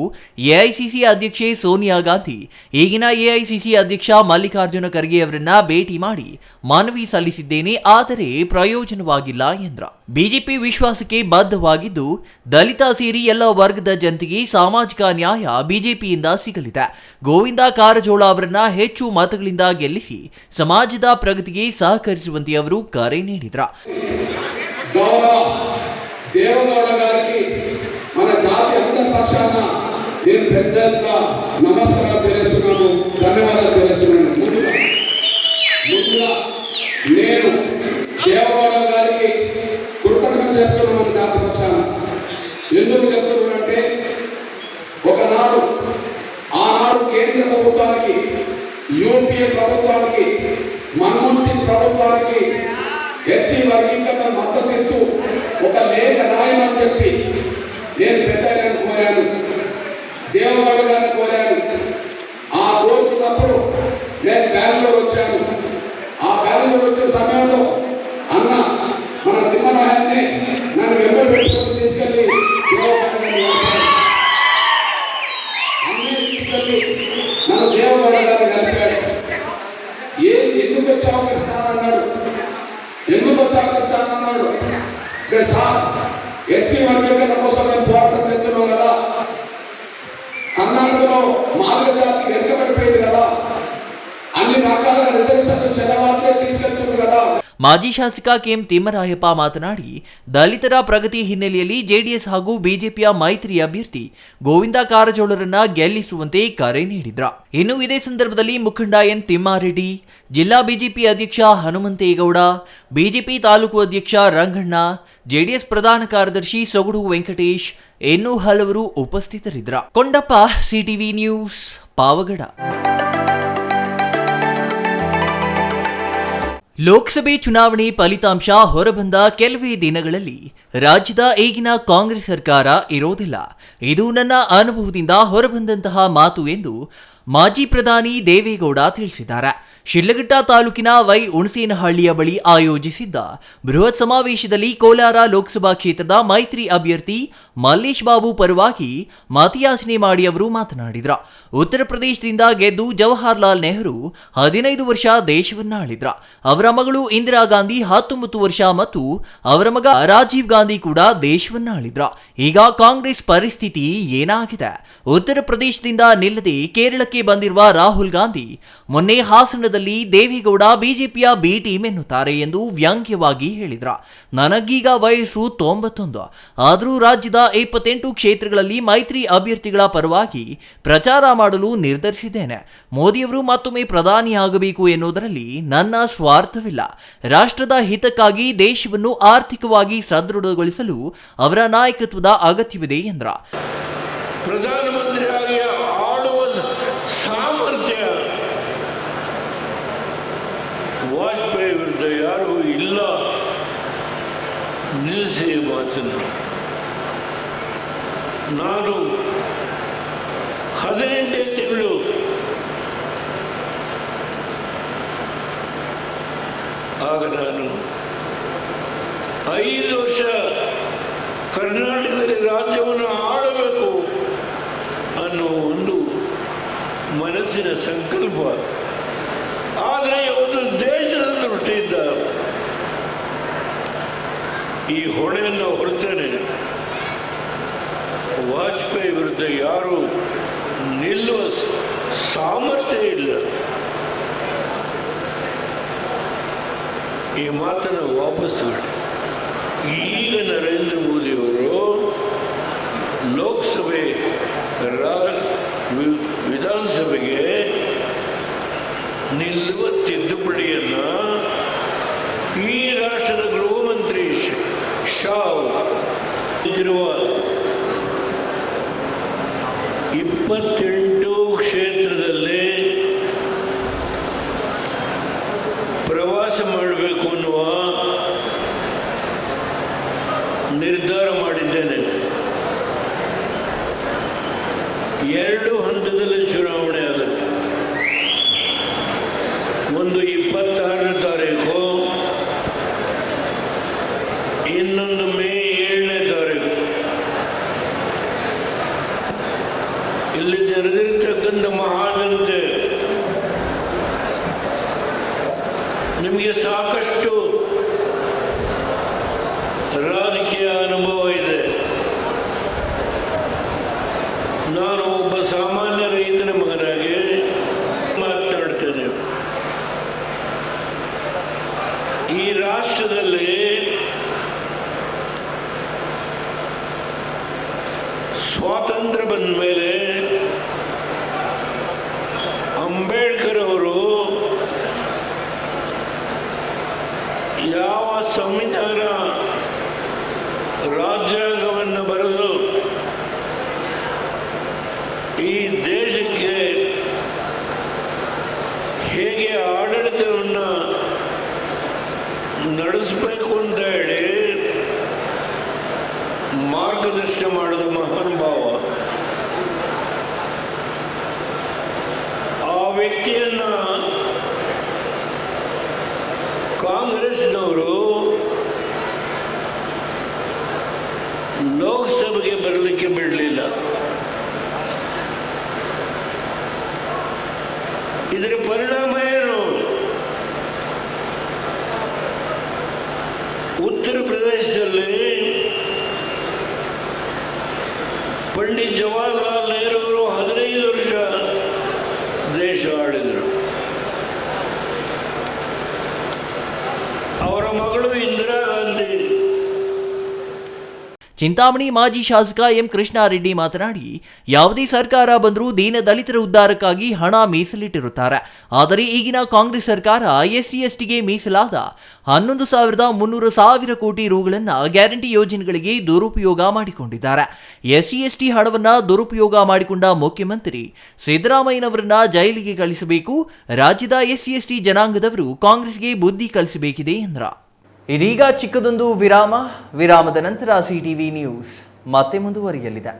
ಎಐಸಿಸಿ ಅಧ್ಯಕ್ಷೆ ಸೋನಿಯಾ ಗಾಂಧಿ ಈಗಿನ ಎಐಸಿಸಿ ಅಧ್ಯಕ್ಷ ಮಲ್ಲಿಕಾರ್ಜುನ ಖರ್ಗೆ ಅವರನ್ನ ಭೇಟಿ ಮಾಡಿ ಮನವಿ ಸಲ್ಲಿಸಿದ್ದೇನೆ, ಆದರೆ ಪ್ರಯೋಜನವಾಗಿಲ್ಲ ಎಂದ್ರ. ಬಿಜೆಪಿ ವಿಶ್ವಾಸಕ್ಕೆ ಬದ್ಧವಾಗಿದ್ದು ದಲಿತ ಸೇರಿ ಎಲ್ಲ ವರ್ಗದ ಜನತೆಗೆ ಸಾಮಾಜಿಕ ನ್ಯಾಯ ಬಿಜೆಪಿಯಿಂದ ಸಿಗಲಿದೆ. ಗೋವಿಂದ ಕಾರಜೋಳ ಅವರನ್ನ ಹೆಚ್ಚು ಮತಗಳಿಂದ ಗೆಲ್ಲಿಸಿ ಸಮಾಜದ ಪ್ರಗತಿಗೆ ಸಹಕರಿಸುವಂತೆ ಅವರು ಕರೆ ನೀಡಿದ್ರ. దేవగౌడ గారికి మన జాతి అందరి పక్షాన నేను పెద్ద ఎత్తున నమస్కారాలు తెలియజేస్తున్నాను, ధన్యవాదాలు తెలియజేస్తున్నాను. ముందుగా నేను దేవగౌడ గారికి కృతజ్ఞత చెప్తున్నాను మన జాతి పక్షాన. ఎందుకు చెప్తున్నానంటే ఆనాడు కేంద్ర ప్రభుత్వానికి, యూపీఏ ప్రభుత్వానికి, మన్మోహన్ సింగ్ ప్రభుత్వానికి ఎస్సీ వర్గీకరణ మద్దతు ఇస్తూ ఒక లేఖ రాయమని చెప్పి నేను పెద్దలను కోరాను, దేవగౌడ గారిని కోరాను. ఆ కోరుతున్నప్పుడు నేను బెంగళూరు వచ్చాను. ఆ బెంగళూరు వచ్చిన సమయంలో అన్న మన తిమ్మరాయన్ని నన్ను వెంబడి పెట్టుకుని తీసుకెళ్ళి దేవగౌడ గారిని అన్నీ తీసుకెళ్ళి నన్ను దేవగౌడ గారిని కలిపాడు. ఎందుకు వచ్చావు కృష్ణ అన్నాడు. ఎందుకు వచ్చావు కృష్ణ అన్నాడు. సార్ ఎస్సీ వర్గీకరణ కోసం మేము పోరాటం చేస్తున్నాం కదా, కర్ణాటకలో మాదిగ జాతి వెనుకబడిపోయింది కదా, అన్ని రకాలుగా రిజర్వేషన్ చెల్లవాళ్ళే తీసుకెళ్తుంది కదా. ಮಾಜಿ ಶಾಸಕ ಕೆಎಂ ತಿಮ್ಮರಾಯಪ್ಪ ಮಾತನಾಡಿ, ದಲಿತರ ಪ್ರಗತಿ ಹಿನ್ನೆಲೆಯಲ್ಲಿ ಜೆಡಿಎಸ್ ಹಾಗೂ ಬಿಜೆಪಿಯ ಮೈತ್ರಿ ಅಭ್ಯರ್ಥಿ ಗೋವಿಂದ ಕಾರಜೋಳರನ್ನ ಗೆಲ್ಲಿಸುವಂತೆ ಕರೆ ನೀಡಿದ್ರ. ಇನ್ನು ಇದೇ ಸಂದರ್ಭದಲ್ಲಿ ಮುಖಂಡ ಎನ್ ತಿಮ್ಮಾರೆಡ್ಡಿ, ಜಿಲ್ಲಾ ಬಿಜೆಪಿ ಅಧ್ಯಕ್ಷ ಹನುಮಂತೇಗೌಡ, ಬಿಜೆಪಿ ತಾಲೂಕು ಅಧ್ಯಕ್ಷ ರಂಗಣ್ಣ, ಜೆಡಿಎಸ್ ಪ್ರಧಾನ ಕಾರ್ಯದರ್ಶಿ ಸೊಗಡು ವೆಂಕಟೇಶ್ ಇನ್ನೂ ಹಲವರು ಉಪಸ್ಥಿತರಿದ್ರ. Kondappa, CTV news, Pavagada. ಲೋಕಸಭೆ ಚುನಾವಣೆ ಫಲಿತಾಂಶ ಹೊರಬಂದ ಕೆಲವೇ ದಿನಗಳಲ್ಲಿ ರಾಜ್ಯದ ಈಗಿನ ಕಾಂಗ್ರೆಸ್ ಸರ್ಕಾರ ಇರೋದಿಲ್ಲ. ಇದು ನನ್ನ ಅನುಭವದಿಂದ ಹೊರಬಂದಂತಹ ಮಾತು ಎಂದು ಮಾಜಿ ಪ್ರಧಾನಿ ದೇವೇಗೌಡ ತಿಳಿಸಿದ್ದಾರೆ. ಶಿಡ್ಲಘಟ್ಟ ತಾಲೂಕಿನ ವೈ ಹುಣಸೇನಹಳ್ಳಿಯ ಬಳಿ ಆಯೋಜಿಸಿದ್ದ ಬೃಹತ್ ಸಮಾವೇಶದಲ್ಲಿ ಕೋಲಾರ ಲೋಕಸಭಾ ಕ್ಷೇತ್ರದ ಮೈತ್ರಿ ಅಭ್ಯರ್ಥಿ ಮಲ್ಲೇಶ್ ಬಾಬು ಪರವಾಗಿ ಮತಯಾಚನೆ ಮಾಡಿ ಅವರು ಮಾತನಾಡಿದ್ರ. ಉತ್ತರ ಪ್ರದೇಶದಿಂದ ಗೆದ್ದು ಜವಾಹರ್ಲಾಲ್ ನೆಹರು 15 ವರ್ಷ ದೇಶವನ್ನ ಆಳಿದ್ರ. ಅವರ ಮಗಳು ಇಂದಿರಾ ಗಾಂಧಿ 19 ವರ್ಷ ಮತ್ತು ಅವರ ಮಗ ರಾಜೀವ್ ಗಾಂಧಿ ಕೂಡ ದೇಶವನ್ನ ಆಳಿದ್ರ. ಈಗ ಕಾಂಗ್ರೆಸ್ ಪರಿಸ್ಥಿತಿ ಏನಾಗಿದೆ? ಉತ್ತರ ಪ್ರದೇಶದಿಂದ ನಿಲ್ಲದೆ ಕೇರಳಕ್ಕೆ ಬಂದಿರುವ ರಾಹುಲ್ ಗಾಂಧಿ ಮೊನ್ನೆ ಹಾಸನದಲ್ಲಿ ದೇವೇಗೌಡ ಬಿಜೆಪಿಯ ಬಿ ಟೀಮ್ ಎನ್ನುತ್ತಾರೆ ಎಂದು ವ್ಯಂಗ್ಯವಾಗಿ ಹೇಳಿದ್ರ. ನನಗೀಗ ವಯಸ್ಸು 91, ಆದರೂ ರಾಜ್ಯದ 28 ಕ್ಷೇತ್ರಗಳಲ್ಲಿ ಮೈತ್ರಿ ಅಭ್ಯರ್ಥಿಗಳ ಪರವಾಗಿ ಪ್ರಚಾರ ಮಾಡಲು ನಿರ್ಧರಿಸಿದ್ದೇನೆ. ಮೋದಿಯವರು ಮತ್ತೊಮ್ಮೆ ಪ್ರಧಾನಿಯಾಗಬೇಕು ಎನ್ನುವುದರಲ್ಲಿ ನನ್ನ ಸ್ವಾರ್ಥವಿಲ್ಲ. ರಾಷ್ಟ್ರದ ಹಿತಕ್ಕಾಗಿ ದೇಶವನ್ನು ಆರ್ಥಿಕವಾಗಿ ಸದೃಢಗೊಳಿಸಲು ಅವರ ನಾಯಕತ್ವದ ಅಗತ್ಯವಿದೆ ಎಂದ್ರ. ಪ್ರಧಾನಮಂತ್ರಿಯಾಗಿ ಆಳುವ ಸಾಮರ್ಥ್ಯ ವಾಜಪೇಯಿ ವಿರುದ್ಧ ಯಾರೂ ಇಲ್ಲ. ನಿಲ್ಲಿಸಿ ಮಾತನ್ನು. ನಾನು 18 ತಿಂಗಳು ಆಗ ನಾನು 5 ವರ್ಷ ಕರ್ನಾಟಕದಲ್ಲಿ ರಾಜ್ಯವನ್ನು ಆಳಬೇಕು ಅನ್ನೋ ಒಂದು ಮನಸ್ಸಿನ ಸಂಕಲ್ಪ. ಆದರೆ ಒಂದು ದೇಶದ ದೃಷ್ಟಿಯಿಂದ ಈ ಹೊಣೆಯನ್ನು ಹೊರತೇನೆ. ವಾಜಪೇಯಿ ವಿರುದ್ಧ ಯಾರು ನಿಲ್ಲುವ ಸಾಮರ್ಥ್ಯ ಇಲ್ಲ. ಈ ಮಾತನ್ನು ವಾಪಸ್ ತಗೊಳ್ಳಿ. ಈಗ ನರೇಂದ್ರ ಮೋದಿಯವರು ಲೋಕಸಭೆ ವಿಧಾನಸಭೆಗೆ ನಿಲ್ಲುವ ತಿದ್ದುಪಡಿಯನ್ನು ಈ ರಾಷ್ಟ್ರದ ಗೃಹ ಮಂತ್ರಿ ಶಾ ಇರುವ 28 ಕ್ಷೇತ್ರದಲ್ಲಿ ಪ್ರವಾಸ ಮಾಡಬೇಕು ಅನ್ನುವ ನಿರ್ಧಾರ ಮಾಡಿದ್ದೇನೆ. 2 ಹಂತದಲ್ಲಿ ಚುನಾವಣೆ ಆಗುತ್ತೆ. ಒಂದು ರಾಷ್ಟ್ರದಲ್ಲಿ ಸ್ವಾತಂತ್ರ್ಯ ಬಂದ ಮೇಲೆ ಅಂಬೇಡ್ಕರ್ ಅವರು ಯಾವ ಸಂವಿಧಾನ ರಾಜ್ಯಾಂಗವನ್ನು ಬರೆದು ಈ ದೇಶಕ್ಕೆ ಹೇಗೆ ಆಡಳಿತವನ್ನು ನಡೆಸಬೇಕು ಅಂತ ಹೇಳಿ ಮಾರ್ಗದರ್ಶನ ಮಾಡಿದ ಮಹಾನುಭಾವ. ಆ ವ್ಯಕ್ತಿಯನ್ನ ಕಾಂಗ್ರೆಸ್ನವರು ಲೋಕಸಭೆಗೆ ಬರಲಿಕ್ಕೆ ಬಿಡಲಿಲ್ಲ. ಇದರ ಪರಿಣಾಮ ಏನು? ಉತ್ತರ ಪ್ರದೇಶದಲ್ಲಿ ಪಂಡಿತ್ ಜವಾಹರ್ಲಾಲ್ ನೆಹರು ಅವರು 15 ವರ್ಷ ದೇಶ ಆಳಿದರು. ಅವರ ಮಗಳು ಇಂದಿರಾ ಗಾಂಧಿ. ಚಿಂತಾಮಣಿ ಮಾಜಿ ಶಾಸಕ ಎಂ ಕೃಷ್ಣಾರೆಡ್ಡಿ ಮಾತನಾಡಿ, ಯಾವುದೇ ಸರ್ಕಾರ ಬಂದರೂ ದೀನ ದಲಿತರ ಉದ್ಧಾರಕ್ಕಾಗಿ ಹಣ ಮೀಸಲಿಟ್ಟಿರುತ್ತಾರೆ. ಆದರೆ ಈಗಿನ ಕಾಂಗ್ರೆಸ್ ಸರ್ಕಾರ SC/STಗೆ ಮೀಸಲಾದ 11,300,000 ಕೋಟಿ ರುಗಳನ್ನು ಗ್ಯಾರಂಟಿ ಯೋಜನೆಗಳಿಗೆ ದುರುಪಯೋಗ ಮಾಡಿಕೊಂಡಿದ್ದಾರೆ. SC/ST ಹಣವನ್ನು ದುರುಪಯೋಗ ಮಾಡಿಕೊಂಡ ಮುಖ್ಯಮಂತ್ರಿ ಸಿದ್ದರಾಮಯ್ಯನವರನ್ನ ಜೈಲಿಗೆ ಕಳಿಸಬೇಕು. ರಾಜ್ಯದ SC/ST ಜನಾಂಗದವರು ಕಾಂಗ್ರೆಸ್ಗೆ ಬುದ್ಧಿ ಕಲಿಸಬೇಕಿದೆ ಎಂದರು. ಇದೀಗ ಚಿಕ್ಕದೊಂದು ವಿರಾಮದ ನಂತರ CTV ನ್ಯೂಸ್ ಮತ್ತೆ ಮುಂದುವರಿಯಲಿದೆ.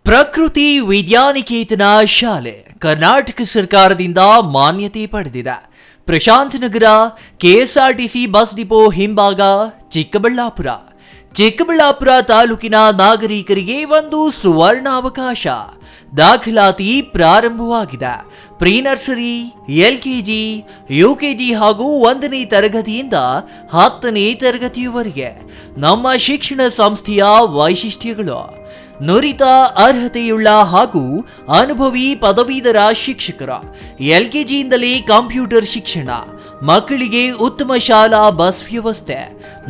ಪ್ರಕೃತಿ ವಿದ್ಯಾನಿಕೇತನ ಶಾಲೆ ಕರ್ನಾಟಕ ಸರ್ಕಾರದಿಂದ ಮಾನ್ಯತೆ ಪಡೆದಿದೆ. ಪ್ರಶಾಂತ್ ನಗರ KSRTC ಬಸ್ ಡಿಪೋ ಹಿಂಭಾಗ, ಚಿಕ್ಕಬಳ್ಳಾಪುರ ತಾಲೂಕಿನ ನಾಗರಿಕರಿಗೆ ಒಂದು ಸುವರ್ಣಾವಕಾಶ. ದಾಖಲಾತಿ ಪ್ರಾರಂಭವಾಗಿದೆ. ಪ್ರೀ ನರ್ಸರಿ, LKG, UKG ಹಾಗೂ 1ನೇ ತರಗತಿಯಿಂದ 10ನೇ ತರಗತಿಯವರೆಗೆ ನಮ್ಮ ಶಿಕ್ಷಣ ಸಂಸ್ಥೆಯ ವೈಶಿಷ್ಟ್ಯಗಳು: ನುರಿತ ಅರ್ಹತೆಯುಳ್ಳ ಹಾಗೂ ಅನುಭವಿ ಪದವೀಧರ ಶಿಕ್ಷಕರ, LKGಯಿಂದಲೇ ಕಂಪ್ಯೂಟರ್ ಶಿಕ್ಷಣ, ಮಕ್ಕಳಿಗೆ ಉತ್ತಮ ಶಾಲಾ ಬಸ್ ವ್ಯವಸ್ಥೆ,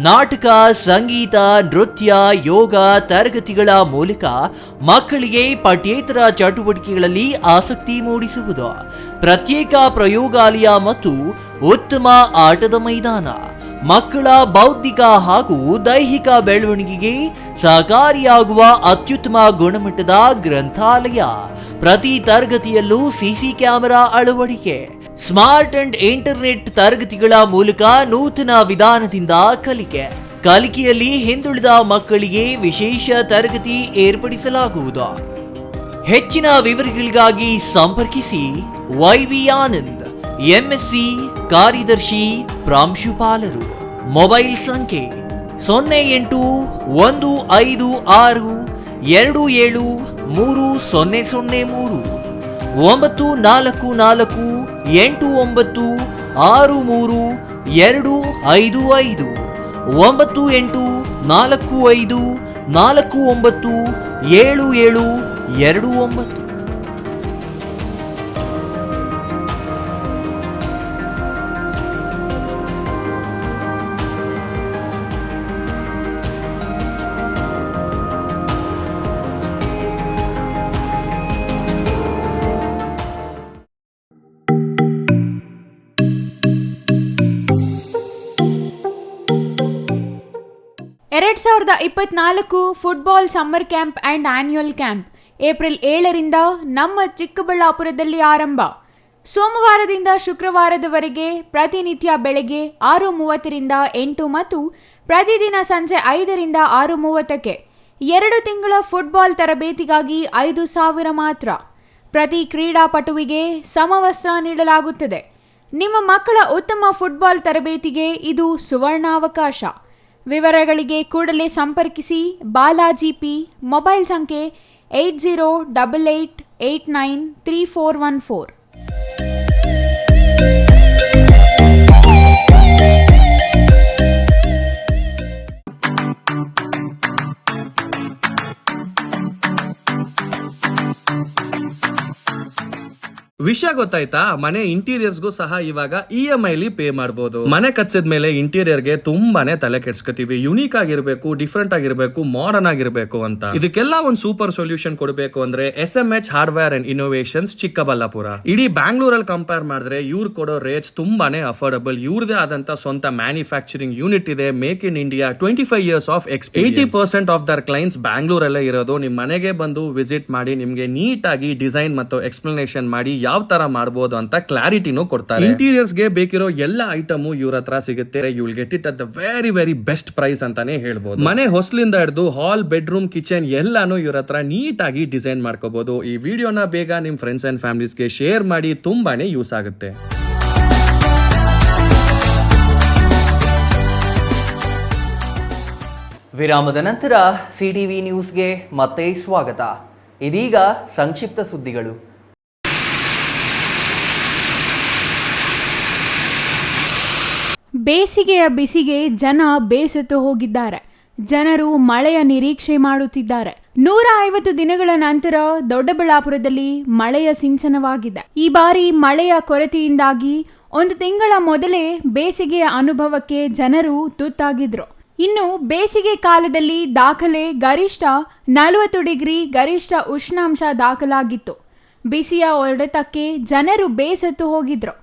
ನಾಟಕ, ಸಂಗೀತ, ನೃತ್ಯ, ಯೋಗ ತರಗತಿಗಳ ಮೂಲಕ ಮಕ್ಕಳಿಗೆ ಪಠ್ಯೇತರ ಚಟುವಟಿಕೆಗಳಲ್ಲಿ ಆಸಕ್ತಿ ಮೂಡಿಸುವುದು, ಪ್ರತ್ಯೇಕ ಪ್ರಯೋಗಾಲಯ ಮತ್ತು ಉತ್ತಮ ಆಟದ ಮೈದಾನ, ಮಕ್ಕಳ ಬೌದ್ಧಿಕ ಹಾಗೂ ದೈಹಿಕ ಬೆಳವಣಿಗೆಗೆ ಸಹಕಾರಿಯಾಗುವ ಅತ್ಯುತ್ತಮ ಗುಣಮಟ್ಟದ ಗ್ರಂಥಾಲಯ, ಪ್ರತಿ ತರಗತಿಯಲ್ಲೂ CC ಕ್ಯಾಮೆರಾ ಅಳವಡಿಕೆ, ಸ್ಮಾರ್ಟ್ ಅಂಡ್ ಇಂಟರ್ನೆಟ್ ತರಗತಿಗಳ ಮೂಲಕ ನೂತನ ವಿಧಾನದಿಂದ ಕಲಿಕೆಯಲ್ಲಿ ಹಿಂದುಳಿದ ಮಕ್ಕಳಿಗೆ ವಿಶೇಷ ತರಗತಿ ಏರ್ಪಡಿಸಲಾಗುವುದು. ಹೆಚ್ಚಿನ ವಿವರಗಳಿಗಾಗಿ ಸಂಪರ್ಕಿಸಿ YV ಆನಂದ್, MSc, ಕಾರ್ಯದರ್ಶಿ, ಪ್ರಾಂಶುಪಾಲರು. ಮೊಬೈಲ್ ಸಂಖ್ಯೆ 081526273003 9448963255 9845497729. ಎರಡ್ 2024 football summer camp and annual camp April 7ರಿಂದ ನಮ್ಮ ಚಿಕ್ಕಬಳ್ಳಾಪುರದಲ್ಲಿ ಆರಂಭ. ಸೋಮವಾರದಿಂದ ಶುಕ್ರವಾರದವರೆಗೆ ಪ್ರತಿನಿತ್ಯ ಬೆಳಗ್ಗೆ 6:30ರಿಂದ 8 ಮತ್ತು ಪ್ರತಿದಿನ ಸಂಜೆ 5ರಿಂದ 6:30ಕ್ಕೆ 2 ತಿಂಗಳ ಫುಟ್ಬಾಲ್ ತರಬೇತಿಗಾಗಿ 5,000 ಮಾತ್ರ. ಪ್ರತಿ ಕ್ರೀಡಾಪಟುವಿಗೆ ಸಮವಸ್ತ್ರ ನೀಡಲಾಗುತ್ತದೆ. ನಿಮ್ಮ ಮಕ್ಕಳ ಉತ್ತಮ ಫುಟ್ಬಾಲ್ ತರಬೇತಿಗೆ ಇದು ಸುವರ್ಣಾವಕಾಶ. ವಿವರಗಳಿಗೆ ಕೂಡಲೇ ಸಂಪರ್ಕಿಸಿ ಬಾಲಾಜಿ P. ಮೊಬೈಲ್ ಸಂಖ್ಯೆ 8088893414. ವಿಷಯ ಗೊತ್ತಾಯ್ತಾ? ಮನೆ ಇಂಟೀರಿಯರ್ಸ್ಗೂ ಸಹ ಇವಾಗ EMI ಪೇ ಮಾಡಬಹುದು. ಮನೆ ಕಚ್ಚಿದ ಮೇಲೆ ಇಂಟೀರಿಯರ್ಗೆ ತುಂಬಾನೇ ತಲೆ ಕೆಡ್ಸ್ಕೊತೀವಿ. ಯುನೀಕ್ ಆಗಿರ್ಬೇಕು, ಡಿಫ್ರೆಂಟ್ ಆಗಿರ್ಬೇಕು, ಮಾಡರ್ನ್ ಆಗಿರ್ಬೇಕು ಅಂತ. ಇದಕ್ಕೆಲ್ಲ ಒಂದು ಸೂಪರ್ ಸೊಲ್ಯೂಷನ್ ಕೊಡಬೇಕು ಅಂದ್ರೆ SMH hardware and innovations Chikkaballapur. ಇಡೀ ಬ್ಯಾಂಗ್ಳೂರಲ್ಲಿ ಕಂಪೇರ್ ಮಾಡಿದ್ರೆ ಇವ್ರು ಕೊಡೋ ರೇಟ್ಸ್ ತುಂಬಾನೇ ಅಫೋರ್ಡಬಲ್. ಇವ್ರದೇ ಆದಂತ ಸ್ವಂತ ಮ್ಯಾನುಫ್ಯಾಕ್ಚರಿಂಗ್ ಯೂನಿಟ್ ಇದೆ. Make in India 25 years of experience. 80% of their clients ಬ್ಯಾಂಗ್ಳೂರಲ್ಲೇ ಇರೋದು. ನಿಮ್ ಮನೆಗೆ ಬಂದು ವಿಸಿಟ್ ಮಾಡಿ ನಿಮ್ಗೆ ನೀಟ್ ಆಗಿ ಡಿಸೈನ್ ಮತ್ತು ಎಕ್ಸ್ಪ್ಲನೇಷನ್ ಮಾಡಿ ಯಾವ ತರ ಮಾಡಬಹುದು ಅಂತ ಕ್ಲಾರಿಟಿನೂ ಕೊಡ್ತಾರೆ. ಇಂಟೀರಿಯರ್ಸ್ ಗೆ ಬೇಕಿರೋ ಎಲ್ಲ ಐಟಮ್ ಇವ್ರ ಹತ್ರ ಸಿಗುತ್ತೆ. You will get it at the very best price ಅಂತಾನೆ ಹೇಳ್ಬೋದು. ಮನೆ ಹೊಸ್ಲಿಂದ ಹಿಡಿದು ಹಾಲ್, ಬೆಡ್ರೂಮ್, ಕಿಚನ್ ಎಲ್ಲಾನು ಇವ್ರ ಹತ್ರ ನೀಟ್ ಆಗಿ ಡಿಸೈನ್ ಮಾಡ್ಕೋಬಹುದು. ಈ ವಿಡಿಯೋನ ಬೇಗ ನಿಮ್ ಫ್ರೆಂಡ್ಸ್ ಅಂಡ್ ಫ್ಯಾಮಿಲೀಸ್ಗೆ ಶೇರ್ ಮಾಡಿ, ತುಂಬಾನೇ ಯೂಸ್ ಆಗುತ್ತೆ. ವಿರಾಮದ ನಂತರ CTV ನ್ಯೂಸ್ಗೆ ಮತ್ತೆ ಸ್ವಾಗತ. ಇದೀಗ ಸಂಕ್ಷಿಪ್ತ ಸುದ್ದಿಗಳು. ಬೇಸಿಗೆಯ ಬಿಸಿಗೆ ಜನ ಬೇಸತ್ತು ಹೋಗಿದ್ದಾರೆ. ಜನರು ಮಳೆಯ ನಿರೀಕ್ಷೆ ಮಾಡುತ್ತಿದ್ದಾರೆ. 150 ದಿನಗಳ ನಂತರ ದೊಡ್ಡಬಳ್ಳಾಪುರದಲ್ಲಿ ಮಳೆಯ ಸಿಂಚನವಾಗಿದೆ. ಈ ಬಾರಿ ಮಳೆಯ ಕೊರತೆಯಿಂದಾಗಿ 1 ತಿಂಗಳ ಮೊದಲೇ ಬೇಸಿಗೆಯ ಅನುಭವಕ್ಕೆ ಜನರು ತುತ್ತಾಗಿದ್ರು. ಇನ್ನು ಬೇಸಿಗೆ ಕಾಲದಲ್ಲಿ ದಾಖಲೆ ಗರಿಷ್ಠ 40 ಡಿಗ್ರಿ ಗರಿಷ್ಠ ಉಷ್ಣಾಂಶ ದಾಖಲಾಗಿತ್ತು. ಬಿಸಿಯ ಹೊಡೆತಕ್ಕೆ ಜನರು ಬೇಸತ್ತು ಹೋಗಿದ್ರು.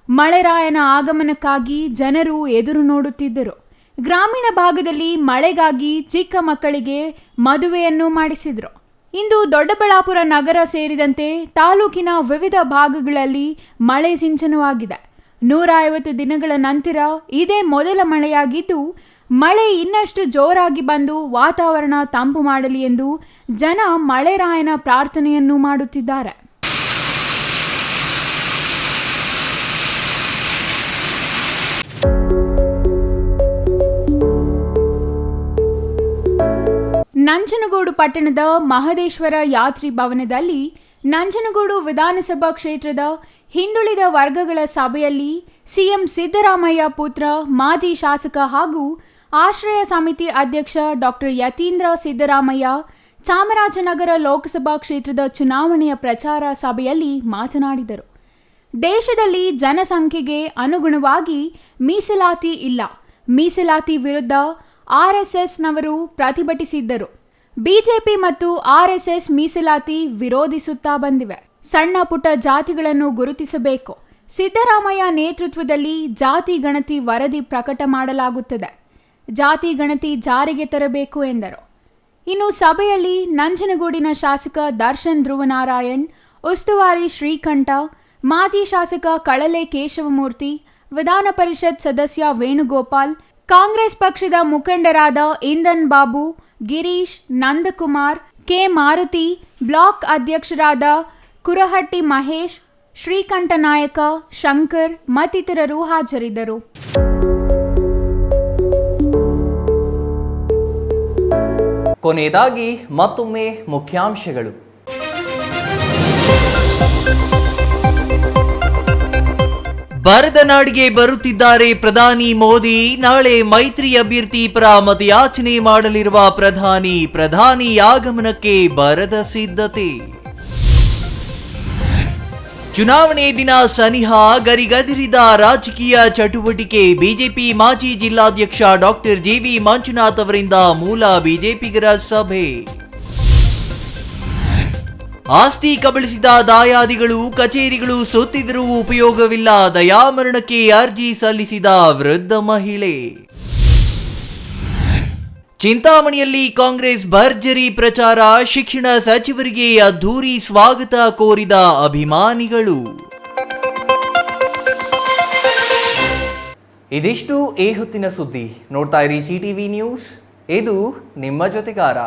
ಮಳೆರಾಯನ ಆಗಮನಕ್ಕಾಗಿ ಜನರು ಎದುರು ನೋಡುತ್ತಿದ್ದರು. ಗ್ರಾಮೀಣ ಭಾಗದಲ್ಲಿ ಮಳೆಗಾಗಿ ಚಿಕ್ಕ ಮಕ್ಕಳಿಗೆ ಮದುವೆಯನ್ನು ಮಾಡಿಸಿದ್ರು. ಇಂದು ದೊಡ್ಡಬಳ್ಳಾಪುರ ನಗರ ಸೇರಿದಂತೆ ತಾಲೂಕಿನ ವಿವಿಧ ಭಾಗಗಳಲ್ಲಿ ಮಳೆ ಸಿಂಚನವಾಗಿದೆ. 150 ದಿನಗಳ ನಂತರ ಇದೇ ಮೊದಲ ಮಳೆಯಾಗಿದ್ದು, ಮಳೆ ಇನ್ನಷ್ಟು ಜೋರಾಗಿ ಬಂದು ವಾತಾವರಣ ತಂಪು ಮಾಡಲಿ ಎಂದು ಜನ ಮಳೆರಾಯನ ಪ್ರಾರ್ಥನೆಯನ್ನು ಮಾಡುತ್ತಿದ್ದಾರೆ. ನಂಜನಗೂಡು ಪಟ್ಟಣದ ಮಹದೇಶ್ವರ ಯಾತ್ರಿ ಭವನದಲ್ಲಿ ನಂಜನಗೂಡು ವಿಧಾನಸಭಾ ಕ್ಷೇತ್ರದ ಹಿಂದುಳಿದ ವರ್ಗಗಳ ಸಭೆಯಲ್ಲಿ ಸಿಎಂ ಸಿದ್ದರಾಮಯ್ಯ ಪುತ್ರ ಮಾಜಿ ಶಾಸಕ ಹಾಗೂ ಆಶ್ರಯ ಸಮಿತಿ ಅಧ್ಯಕ್ಷ ಡಾಕ್ಟರ್ ಯತೀಂದ್ರ ಸಿದ್ದರಾಮಯ್ಯ ಚಾಮರಾಜನಗರ ಲೋಕಸಭಾ ಕ್ಷೇತ್ರದ ಚುನಾವಣೆಯ ಪ್ರಚಾರ ಸಭೆಯಲ್ಲಿ ಮಾತನಾಡಿದರು. ದೇಶದಲ್ಲಿ ಜನಸಂಖ್ಯೆಗೆ ಅನುಗುಣವಾಗಿ ಮೀಸಲಾತಿ ಇಲ್ಲ. ಮೀಸಲಾತಿ ವಿರುದ್ಧ RSSನವರು ಪ್ರತಿಭಟಿಸಿದ್ದರು. ಬಿಜೆಪಿ ಮತ್ತು RSS ಮೀಸಲಾತಿ ವಿರೋಧಿಸುತ್ತಾ ಬಂದಿವೆ. ಸಣ್ಣ ಪುಟ್ಟ ಜಾತಿಗಳನ್ನು ಗುರುತಿಸಬೇಕು. ಸಿದ್ದರಾಮಯ್ಯ ನೇತೃತ್ವದಲ್ಲಿ ಜಾತಿ ಗಣತಿ ವರದಿ ಪ್ರಕಟ ಮಾಡಲಾಗುತ್ತದೆ. ಜಾತಿ ಗಣತಿ ಜಾರಿಗೆ ತರಬೇಕು ಎಂದರು. ಇನ್ನು ಸಭೆಯಲ್ಲಿ ನಂಜನಗೂಡಿನ ಶಾಸಕ ದರ್ಶನ್ ಧ್ರುವನಾರಾಯಣ್, ಉಸ್ತುವಾರಿ ಶ್ರೀಕಂಠ, ಮಾಜಿ ಶಾಸಕ ಕಳಲೆ ಕೇಶವಮೂರ್ತಿ, ವಿಧಾನ ಪರಿಷತ್ ಸದಸ್ಯ ವೇಣುಗೋಪಾಲ್, ಕಾಂಗ್ರೆಸ್ ಪಕ್ಷದ ಮುಖಂಡರಾದ ಇಂದನ್ ಬಾಬು, ಗಿರೀಶ್, ನಂದಕುಮಾರ್, ಕೆ ಮಾರುತಿ, ಬ್ಲಾಕ್ ಅಧ್ಯಕ್ಷರಾದ ಕುರಹಟ್ಟಿ ಮಹೇಶ್, ಶ್ರೀಕಂಠ ನಾಯಕ, ಶಂಕರ್ ಮತ್ತಿತರರು ಹಾಜರಿದ್ದರು. ಕೊನೆಯದಾಗಿ ಮತ್ತೊಮ್ಮೆ ಮುಖ್ಯಾಂಶಗಳು. ಬರದ ನಾಡಿಗೆ ಬರುತ್ತಿದ್ದಾರೆ ಪ್ರಧಾನಿ ಮೋದಿ. ನಾಳೆ ಮೈತ್ರಿ ಅಭ್ಯರ್ಥಿ ಪರ ಮತಯಾಚನೆ ಮಾಡಲಿರುವ ಪ್ರಧಾನಿ ಆಗಮನಕ್ಕೆ ಬರದ ಸಿದ್ಧತೆ. ಚುನಾವಣೆ ದಿನ ಸನಿಹ ಗರಿಗದರಿದ ರಾಜಕೀಯ ಚಟುವಟಿಕೆ. ಬಿಜೆಪಿ ಮಾಜಿ ಜಿಲ್ಲಾಧ್ಯಕ್ಷ ಡಾಕ್ಟರ್ JV ಮಂಜುನಾಥ್ ಅವರಿಂದ ಮೂಲ ಬಿಜೆಪಿಗರ ಸಭೆ. ಆಸ್ತಿ ಕಬಳಿಸಿದ ದಾಯಾದಿಗಳು ಕಚೇರಿಗಳು ಸುತ್ತಿದರೂ ಉಪಯೋಗವಿಲ್ಲ. ದಯಾಮರಣಕ್ಕೆ ಅರ್ಜಿ ಸಲ್ಲಿಸಿದ ವೃದ್ಧ ಮಹಿಳೆ. ಚಿಂತಾಮಣಿಯಲ್ಲಿ ಕಾಂಗ್ರೆಸ್ ಭರ್ಜರಿ ಪ್ರಚಾರ. ಶಿಕ್ಷಣ ಸಚಿವರಿಗೆ ಅದ್ಧೂರಿ ಸ್ವಾಗತ ಕೋರಿದ ಅಭಿಮಾನಿಗಳು. ಇದಿಷ್ಟು ಈ ಹೊತ್ತಿನ ಸುದ್ದಿ. ನೋಡ್ತಾ ಇರಿ CTV ನ್ಯೂಸ್, ಇದು ನಿಮ್ಮ ಜೊತೆಗಾರ.